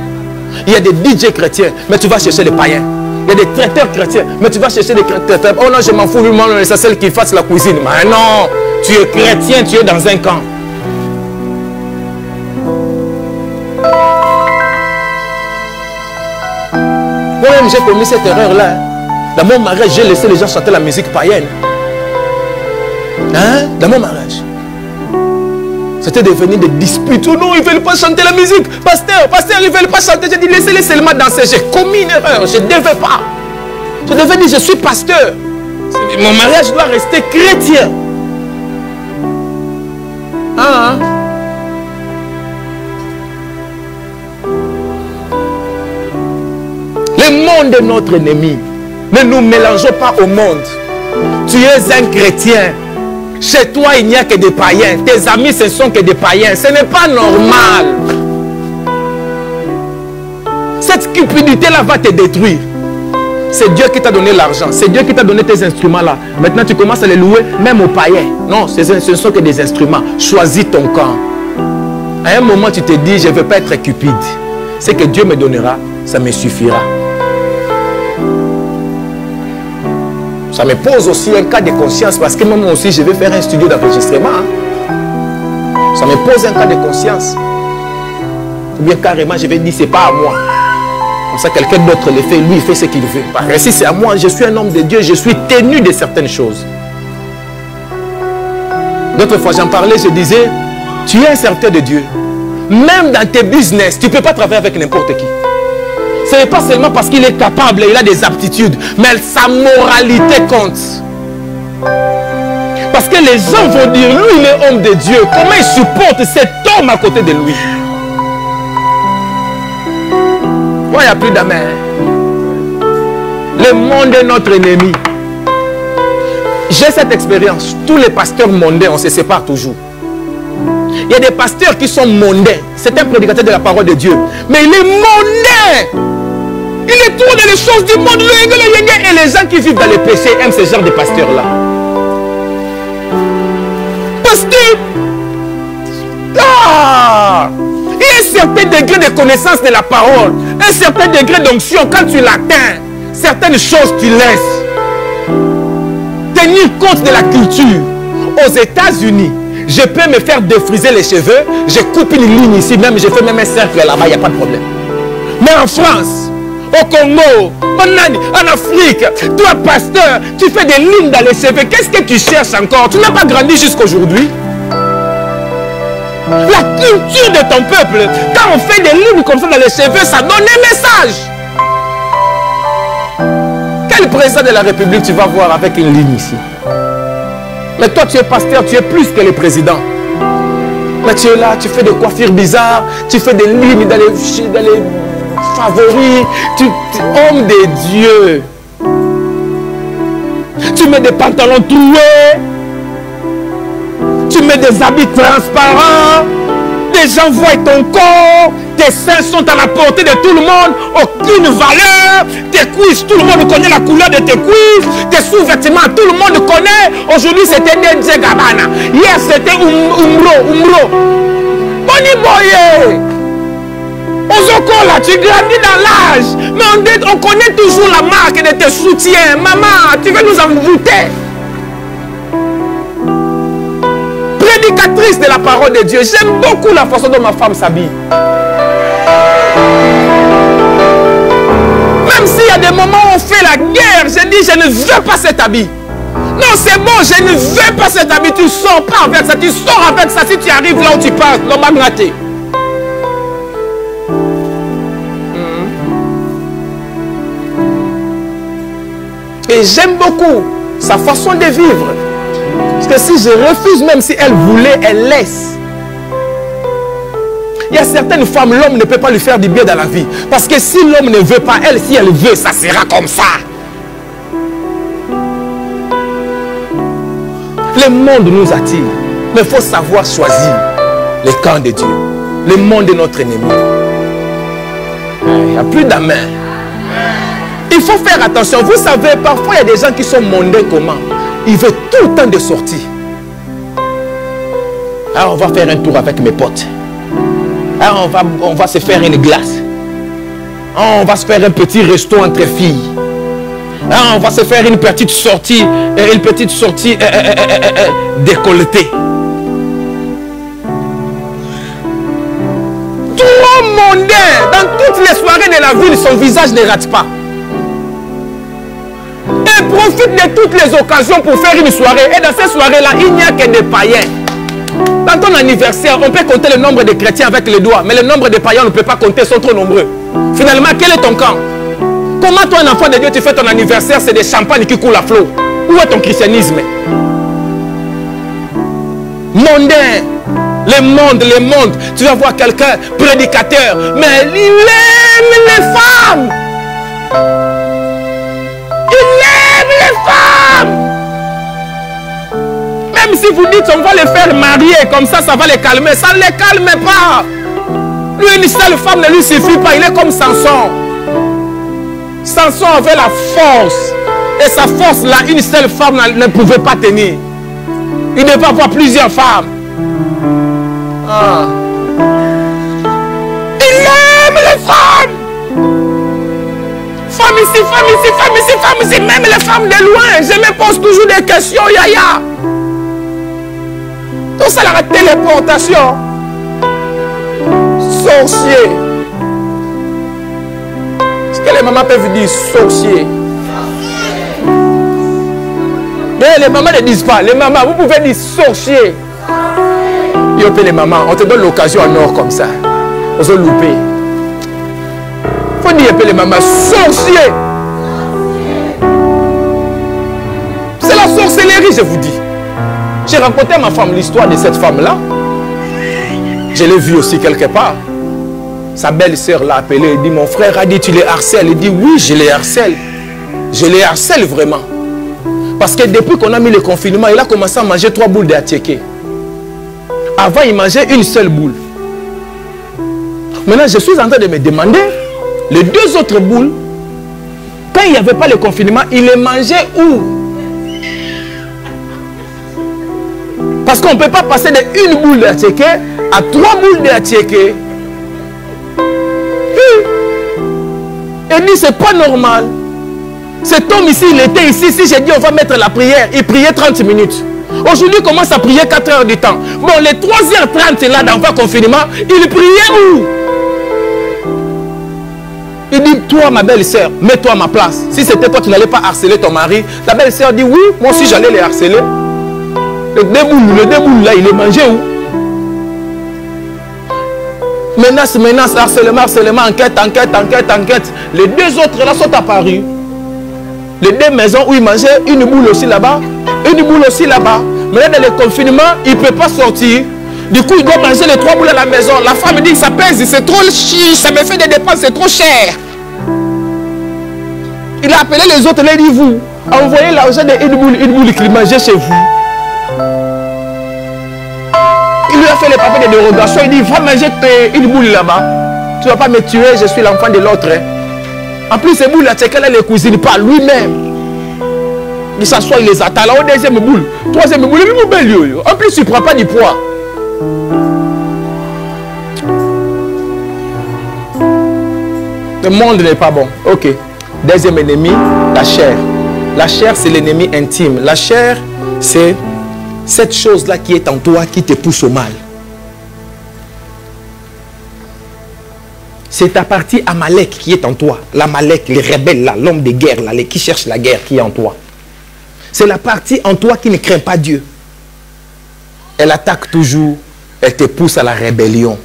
Il y a des DJ chrétiens, mais tu vas chercher les païens. Il y a des traiteurs chrétiens, mais tu vas chercher des traiteurs. Oh non, je m'en fous, moi, c'est celle qui fasse la cuisine. Mais non, tu es chrétien, tu es dans un camp. Moi-même, j'ai commis cette erreur-là. Dans mon mariage, j'ai laissé les gens chanter la musique païenne. Hein? Dans mon mariage. C'était devenu des disputes. Oh non, ils ne veulent pas chanter la musique. Pasteur, ils ne veulent pas chanter. J'ai dit, laissez-les seulement danser. J'ai commis une erreur. Je ne devais pas. Je devais dire, je suis pasteur. Mon mariage doit rester chrétien. Hein? Le monde est notre ennemi. Ne nous mélangeons pas au monde. Tu es un chrétien. Chez toi, il n'y a que des païens. Tes amis, ce ne sont que des païens. Ce n'est pas normal. Cette cupidité-là va te détruire. C'est Dieu qui t'a donné l'argent. C'est Dieu qui t'a donné tes instruments là. Maintenant, tu commences à les louer, même aux païens. Non, ce ne sont que des instruments. Choisis ton camp. À un moment, tu te dis, je ne veux pas être cupide. Ce que Dieu me donnera, ça me suffira. Ça me pose aussi un cas de conscience parce que moi aussi, je vais faire un studio d'enregistrement. Ça me pose un cas de conscience. Ou bien carrément, je vais dire, c'est pas à moi. Comme ça, quelqu'un d'autre le fait, lui, il fait ce qu'il veut. Parce que si c'est à moi, je suis un homme de Dieu, je suis tenu de certaines choses. D'autres fois, j'en parlais, je disais, tu es un serviteur de Dieu. Même dans tes business, tu ne peux pas travailler avec n'importe qui. Ce n'est pas seulement parce qu'il est capable, il a des aptitudes, mais sa moralité compte. Parce que les gens vont dire, lui, il est homme de Dieu. Comment il supporte cet homme à côté de lui? Moi, il n'y a plus d'amen. Le monde est notre ennemi. J'ai cette expérience. Tous les pasteurs mondains, on se sépare toujours. Il y a des pasteurs qui sont mondains. C'est un prédicateur de la parole de Dieu. Mais il est mondain. Il est tout dans les choses du monde. Et les gens qui vivent dans les péchés aiment ce genre de pasteurs-là. Parce que il y a un certain degré de connaissance de la parole, un certain degré d'onction. Quand tu l'atteins, certaines choses tu laisses. Tenir compte de la culture. Aux États-Unis, je peux me faire défriser les cheveux, je coupe une ligne ici, même je fais même un cercle là-bas, il n'y a pas de problème. Mais en France, au Congo, en Afrique, toi pasteur, tu fais des lignes dans les cheveux. Qu'est-ce que tu cherches encore? Tu n'as pas grandi jusqu'aujourd'hui. La culture de ton peuple, quand on fait des lignes comme ça dans les cheveux, ça donne un message. Quel président de la République tu vas voir avec une ligne ici? Mais toi tu es pasteur, tu es plus que le président. Mais tu es là, tu fais des coiffures bizarres, tu fais des lignes dans les favoris, homme de Dieu. Tu mets des pantalons troués, tu mets des habits transparents, des gens voient ton corps, tes seins sont à la portée de tout le monde, aucune valeur, tes cuisses, tout le monde connaît la couleur de tes cuisses, tes sous-vêtements, tout le monde connaît. Aujourd'hui c'était Nedje Gabana, hier c'était Umro. Boni Boye. Ozoko là, tu grandis dans l'âge, mais on connaît toujours la marque de tes soutiens. Maman, tu veux nous envoûter? Prédicatrice de la parole de Dieu. J'aime beaucoup la façon dont ma femme s'habille. Même s'il y a des moments où on fait la guerre, je dis je ne veux pas cet habit. Non, c'est bon, je ne veux pas cet habit. Tu ne sors pas avec ça, tu sors avec ça si tu arrives là où tu passes. L'homme a gratté. Et j'aime beaucoup sa façon de vivre. Parce que si je refuse, même si elle voulait, elle laisse. Il y a certaines femmes, l'homme ne peut pas lui faire du bien dans la vie. Parce que si l'homme ne veut pas, elle, si elle veut, ça sera comme ça. Le monde nous attire. Mais il faut savoir choisir le camp de Dieu. Le monde est notre ennemi. Il n'y a plus d'amen. Il faut faire attention. Vous savez, parfois il y a des gens qui sont mondains comment? Ils veulent tout le temps de sortir. Alors on va faire un tour avec mes potes. Alors on va se faire une glace. On va se faire un petit resto entre filles. Alors on va se faire une petite sortie décolletée. Tout mondain, dans toutes les soirées de la ville, son visage ne rate pas. Et profite de toutes les occasions pour faire une soirée. Et dans ces soirées-là, il n'y a que des païens. Dans ton anniversaire, on peut compter le nombre de chrétiens avec les doigts, mais le nombre de païens, on ne peut pas compter, ils sont trop nombreux. Finalement, quel est ton camp? Comment toi, un enfant de Dieu, tu fais ton anniversaire, c'est des champagnes qui coulent à flot? Où est ton christianisme? Mondain, le monde, tu vas voir quelqu'un, prédicateur, mais il aime les femmes. Femmes. Même si vous dites on va les faire marier comme ça, ça va les calmer, ça ne les calme pas. Lui, une seule femme ne lui suffit pas, il est comme Samson. Samson avait la force. Et sa force là, une seule femme ne pouvait pas tenir. Il devait avoir plusieurs femmes. Ah. Il aime les femmes. Femmes ici, femmes ici, femmes ici, femmes ici. Même les femmes de loin. Je me pose toujours des questions, Yaya. Tout ça, la téléportation. Sorcier. Est-ce que les mamans peuvent dire sorcier? Mais les mamans ne disent pas. Les mamans, vous pouvez dire sorcier. Les mamans, on te donne l'occasion en or comme ça. On se louper. Il faut dire les mamans sorcier. C'est la sorcellerie, je vous dis. J'ai raconté à ma femme l'histoire de cette femme-là. Je l'ai vue aussi quelque part. Sa belle-sœur l'a appelé. Elle dit, mon frère a dit, tu les harcèles. Elle dit, oui, je les harcèle. Je les harcèle vraiment. Parce que depuis qu'on a mis le confinement, il a commencé à manger 3 boules d'attiéké. Avant, il mangeait une seule boule. Maintenant, je suis en train de me demander, les 2 autres boules, quand il n'y avait pas le confinement, il les mangeait où? Parce qu'on ne peut pas passer de 1 boule d'attiéké à 3 boules d'attiéké. Il dit, c'est pas normal. Cet homme ici, il était ici. Si j'ai dit, on va mettre la prière, il priait 30 minutes. Aujourd'hui, il commence à prier 4 heures du temps. Bon, les 3h30 là, dans le confinement, il priait où? Il dit, toi, ma belle-sœur, mets-toi à ma place. Si c'était toi, tu n'allais pas harceler ton mari. Ta belle-sœur dit, oui, moi aussi, j'allais les harceler. Le déboule là, il est mangé où? Menace, menace, harcèlement, harcèlement, enquête, enquête, enquête, enquête. Les 2 autres là sont apparus. Les 2 maisons où il mangeait, une boule aussi là-bas, une boule aussi là-bas. Maintenant, dans le confinement, il ne peut pas sortir. Du coup, il doit manger les 3 boules à la maison. La femme dit, ça pèse, c'est trop chiche, ça me fait des dépenses, c'est trop cher. Il a appelé les autres, il a dit, vous, envoyez l'argent d'une boule qu'il mangeait chez vous. Il lui a fait les papiers de dérogation. Il dit, va manger une boule là-bas. Tu ne vas pas me tuer, je suis l'enfant de l'autre. En plus, ces boules là, c'est qu'elle les cuisine pas lui-même. Il s'assoit, il les attend. Là, au 2e boule, 3e boule, il est belle. En plus, il ne prend pas du poids. Le monde n'est pas bon. Ok. 2e ennemi, la chair. La chair, c'est l'ennemi intime. La chair, c'est cette chose-là qui est en toi, qui te pousse au mal. C'est ta partie Amalek qui est en toi. L'Amalek, les rebelles, là, l'homme de guerre, là, qui cherche la guerre qui est en toi. C'est la partie en toi qui ne craint pas Dieu. Elle attaque toujours, elle te pousse à la rébellion.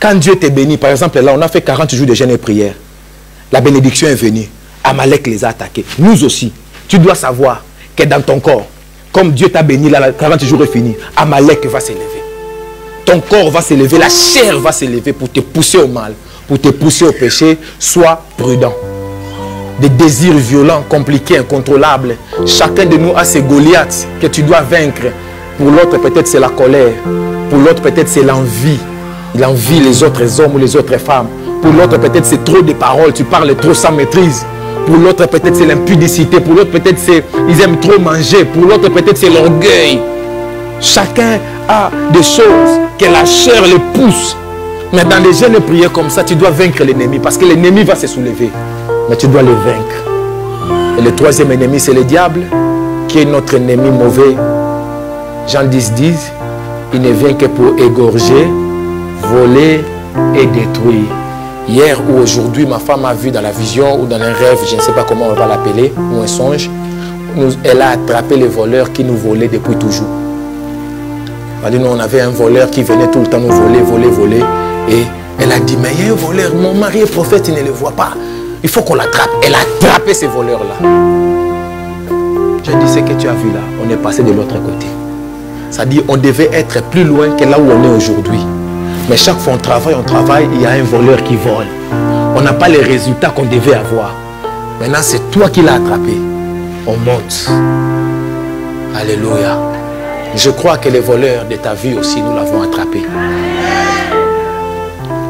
Quand Dieu te bénit, par exemple, là, on a fait 40 jours de jeûne et prière. La bénédiction est venue. Amalek les a attaqués. Nous aussi, tu dois savoir que dans ton corps, comme Dieu t'a béni, là, 40 jours est fini, Amalek va s'élever. Ton corps va s'élever, la chair va s'élever pour te pousser au mal, pour te pousser au péché. Sois prudent. Des désirs violents, compliqués, incontrôlables. Chacun de nous a ses Goliaths que tu dois vaincre. Pour l'autre, peut-être c'est la colère. Pour l'autre, peut-être c'est l'envie. Il envie les autres hommes ou les autres femmes. Pour l'autre, peut-être c'est trop de paroles. Tu parles trop sans maîtrise. Pour l'autre, peut-être c'est l'impudicité. Pour l'autre, peut-être c'est ils aiment trop manger. Pour l'autre, peut-être c'est l'orgueil. Chacun a des choses que la chair les pousse. Mais dans les jeûnes et prières comme ça, tu dois vaincre l'ennemi. Parce que l'ennemi va se soulever. Mais tu dois le vaincre. Et le 3e ennemi, c'est le diable, qui est notre ennemi mauvais. Jean 10 dit, il ne vient que pour égorger, voler et détruire. Hier ou aujourd'hui, ma femme a vu dans la vision ou dans un rêve, je ne sais pas comment on va l'appeler, ou un songe, elle a attrapé les voleurs qui nous volaient depuis toujours. Nous, on avait un voleur qui venait tout le temps nous voler, voler, voler. Et elle a dit, mais il y a un voleur, mon mari est prophète, il ne le voit pas. Il faut qu'on l'attrape. Elle a attrapé ces voleurs-là. J'ai dit, ce que tu as vu là, on est passé de l'autre côté. Ça dit, on devait être plus loin que là où on est aujourd'hui. Mais chaque fois on travaille, il y a un voleur qui vole. On n'a pas les résultats qu'on devait avoir. Maintenant, c'est toi qui l'as attrapé. On monte. Alléluia. Je crois que les voleurs de ta vie aussi, nous l'avons attrapé.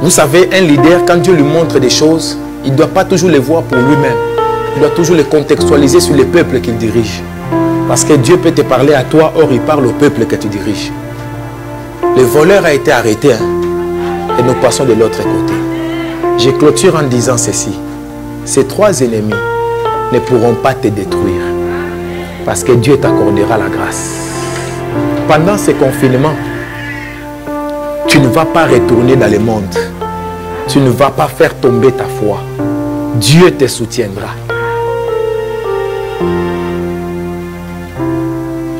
Vous savez, un leader, quand Dieu lui montre des choses, il ne doit pas toujours les voir pour lui-même. Il doit toujours les contextualiser sur les peuples qu'il dirige. Parce que Dieu peut te parler à toi, or il parle au peuple que tu diriges. Le voleur a été arrêté, hein, et nous passons de l'autre côté. Je clôture en disant ceci. Ces trois ennemis ne pourront pas te détruire. Parce que Dieu t'accordera la grâce. Pendant ce confinement, tu ne vas pas retourner dans le monde. Tu ne vas pas faire tomber ta foi. Dieu te soutiendra.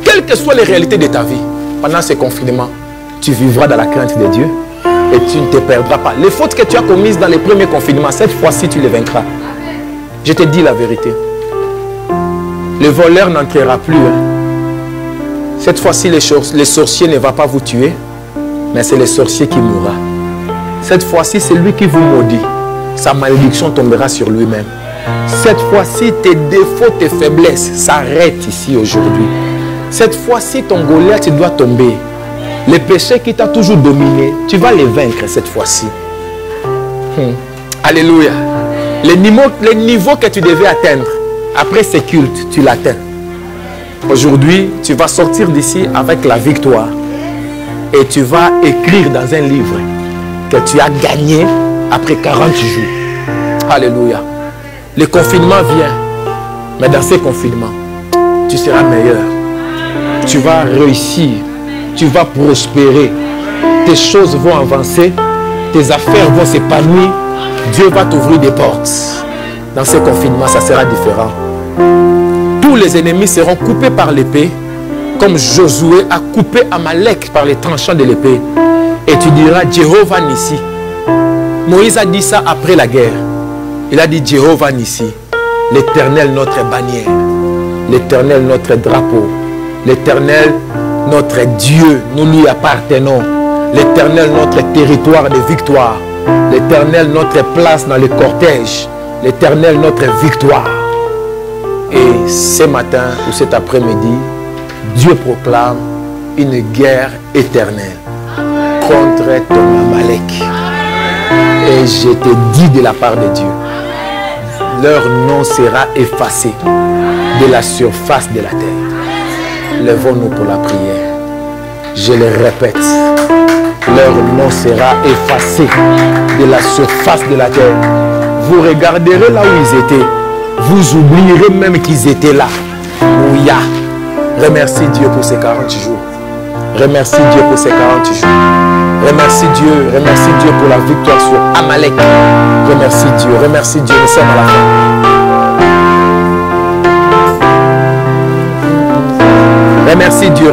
Quelles que soient les réalités de ta vie, pendant ce confinement, tu vivras dans la crainte de Dieu et tu ne te perdras pas. Les fautes que tu as commises dans les premiers confinements, cette fois-ci, tu les vaincras. Je te dis la vérité. Le voleur n'entrera plus. Cette fois-ci, les sorciers ne vont pas vous tuer, mais c'est le sorcier qui mourra. Cette fois-ci, c'est lui qui vous maudit. Sa malédiction tombera sur lui-même. Cette fois-ci, tes défauts, tes faiblesses s'arrêtent ici aujourd'hui. Cette fois-ci, ton Goliath doit tomber. Les péchés qui t'ont toujours dominé, tu vas les vaincre cette fois-ci. Alléluia. Les niveaux que tu devais atteindre après ce culte, tu l'atteins. Aujourd'hui, tu vas sortir d'ici avec la victoire. Et tu vas écrire dans un livre que tu as gagné après 40 jours. Alléluia. Le confinement vient. Mais dans ce confinement, tu seras meilleur. Tu vas réussir. Tu vas prospérer. Tes choses vont avancer. Tes affaires vont s'épanouir. Dieu va t'ouvrir des portes. Dans ce confinement, ça sera différent. Tous les ennemis seront coupés par l'épée, comme Josué a coupé Amalek par les tranchants de l'épée. Et tu diras Jéhovah Nissi. Moïse a dit ça après la guerre. Il a dit Jéhovah Nissi, l'Éternel notre bannière, l'Éternel notre drapeau, l'Éternel notre Dieu, nous lui appartenons, l'Éternel notre territoire de victoire, l'Éternel notre place dans le cortège, l'Éternel notre victoire. Et ce matin ou cet après-midi, Dieu proclame une guerre éternelle contre ton Amalek. Et je te dis de la part de Dieu, leur nom sera effacé de la surface de la terre. Lèvons-nous pour la prière. Je le répète, leur nom sera effacé de la surface de la terre. Vous regarderez là où ils étaient. Vous oublierez même qu'ils étaient là. Ouya. Remercie Dieu pour ces 40 jours. Remercie Dieu pour ces 40 jours. Remercie Dieu pour la victoire sur Amalek. Remercie Dieu, nous sommes à la fin. Remercie Dieu.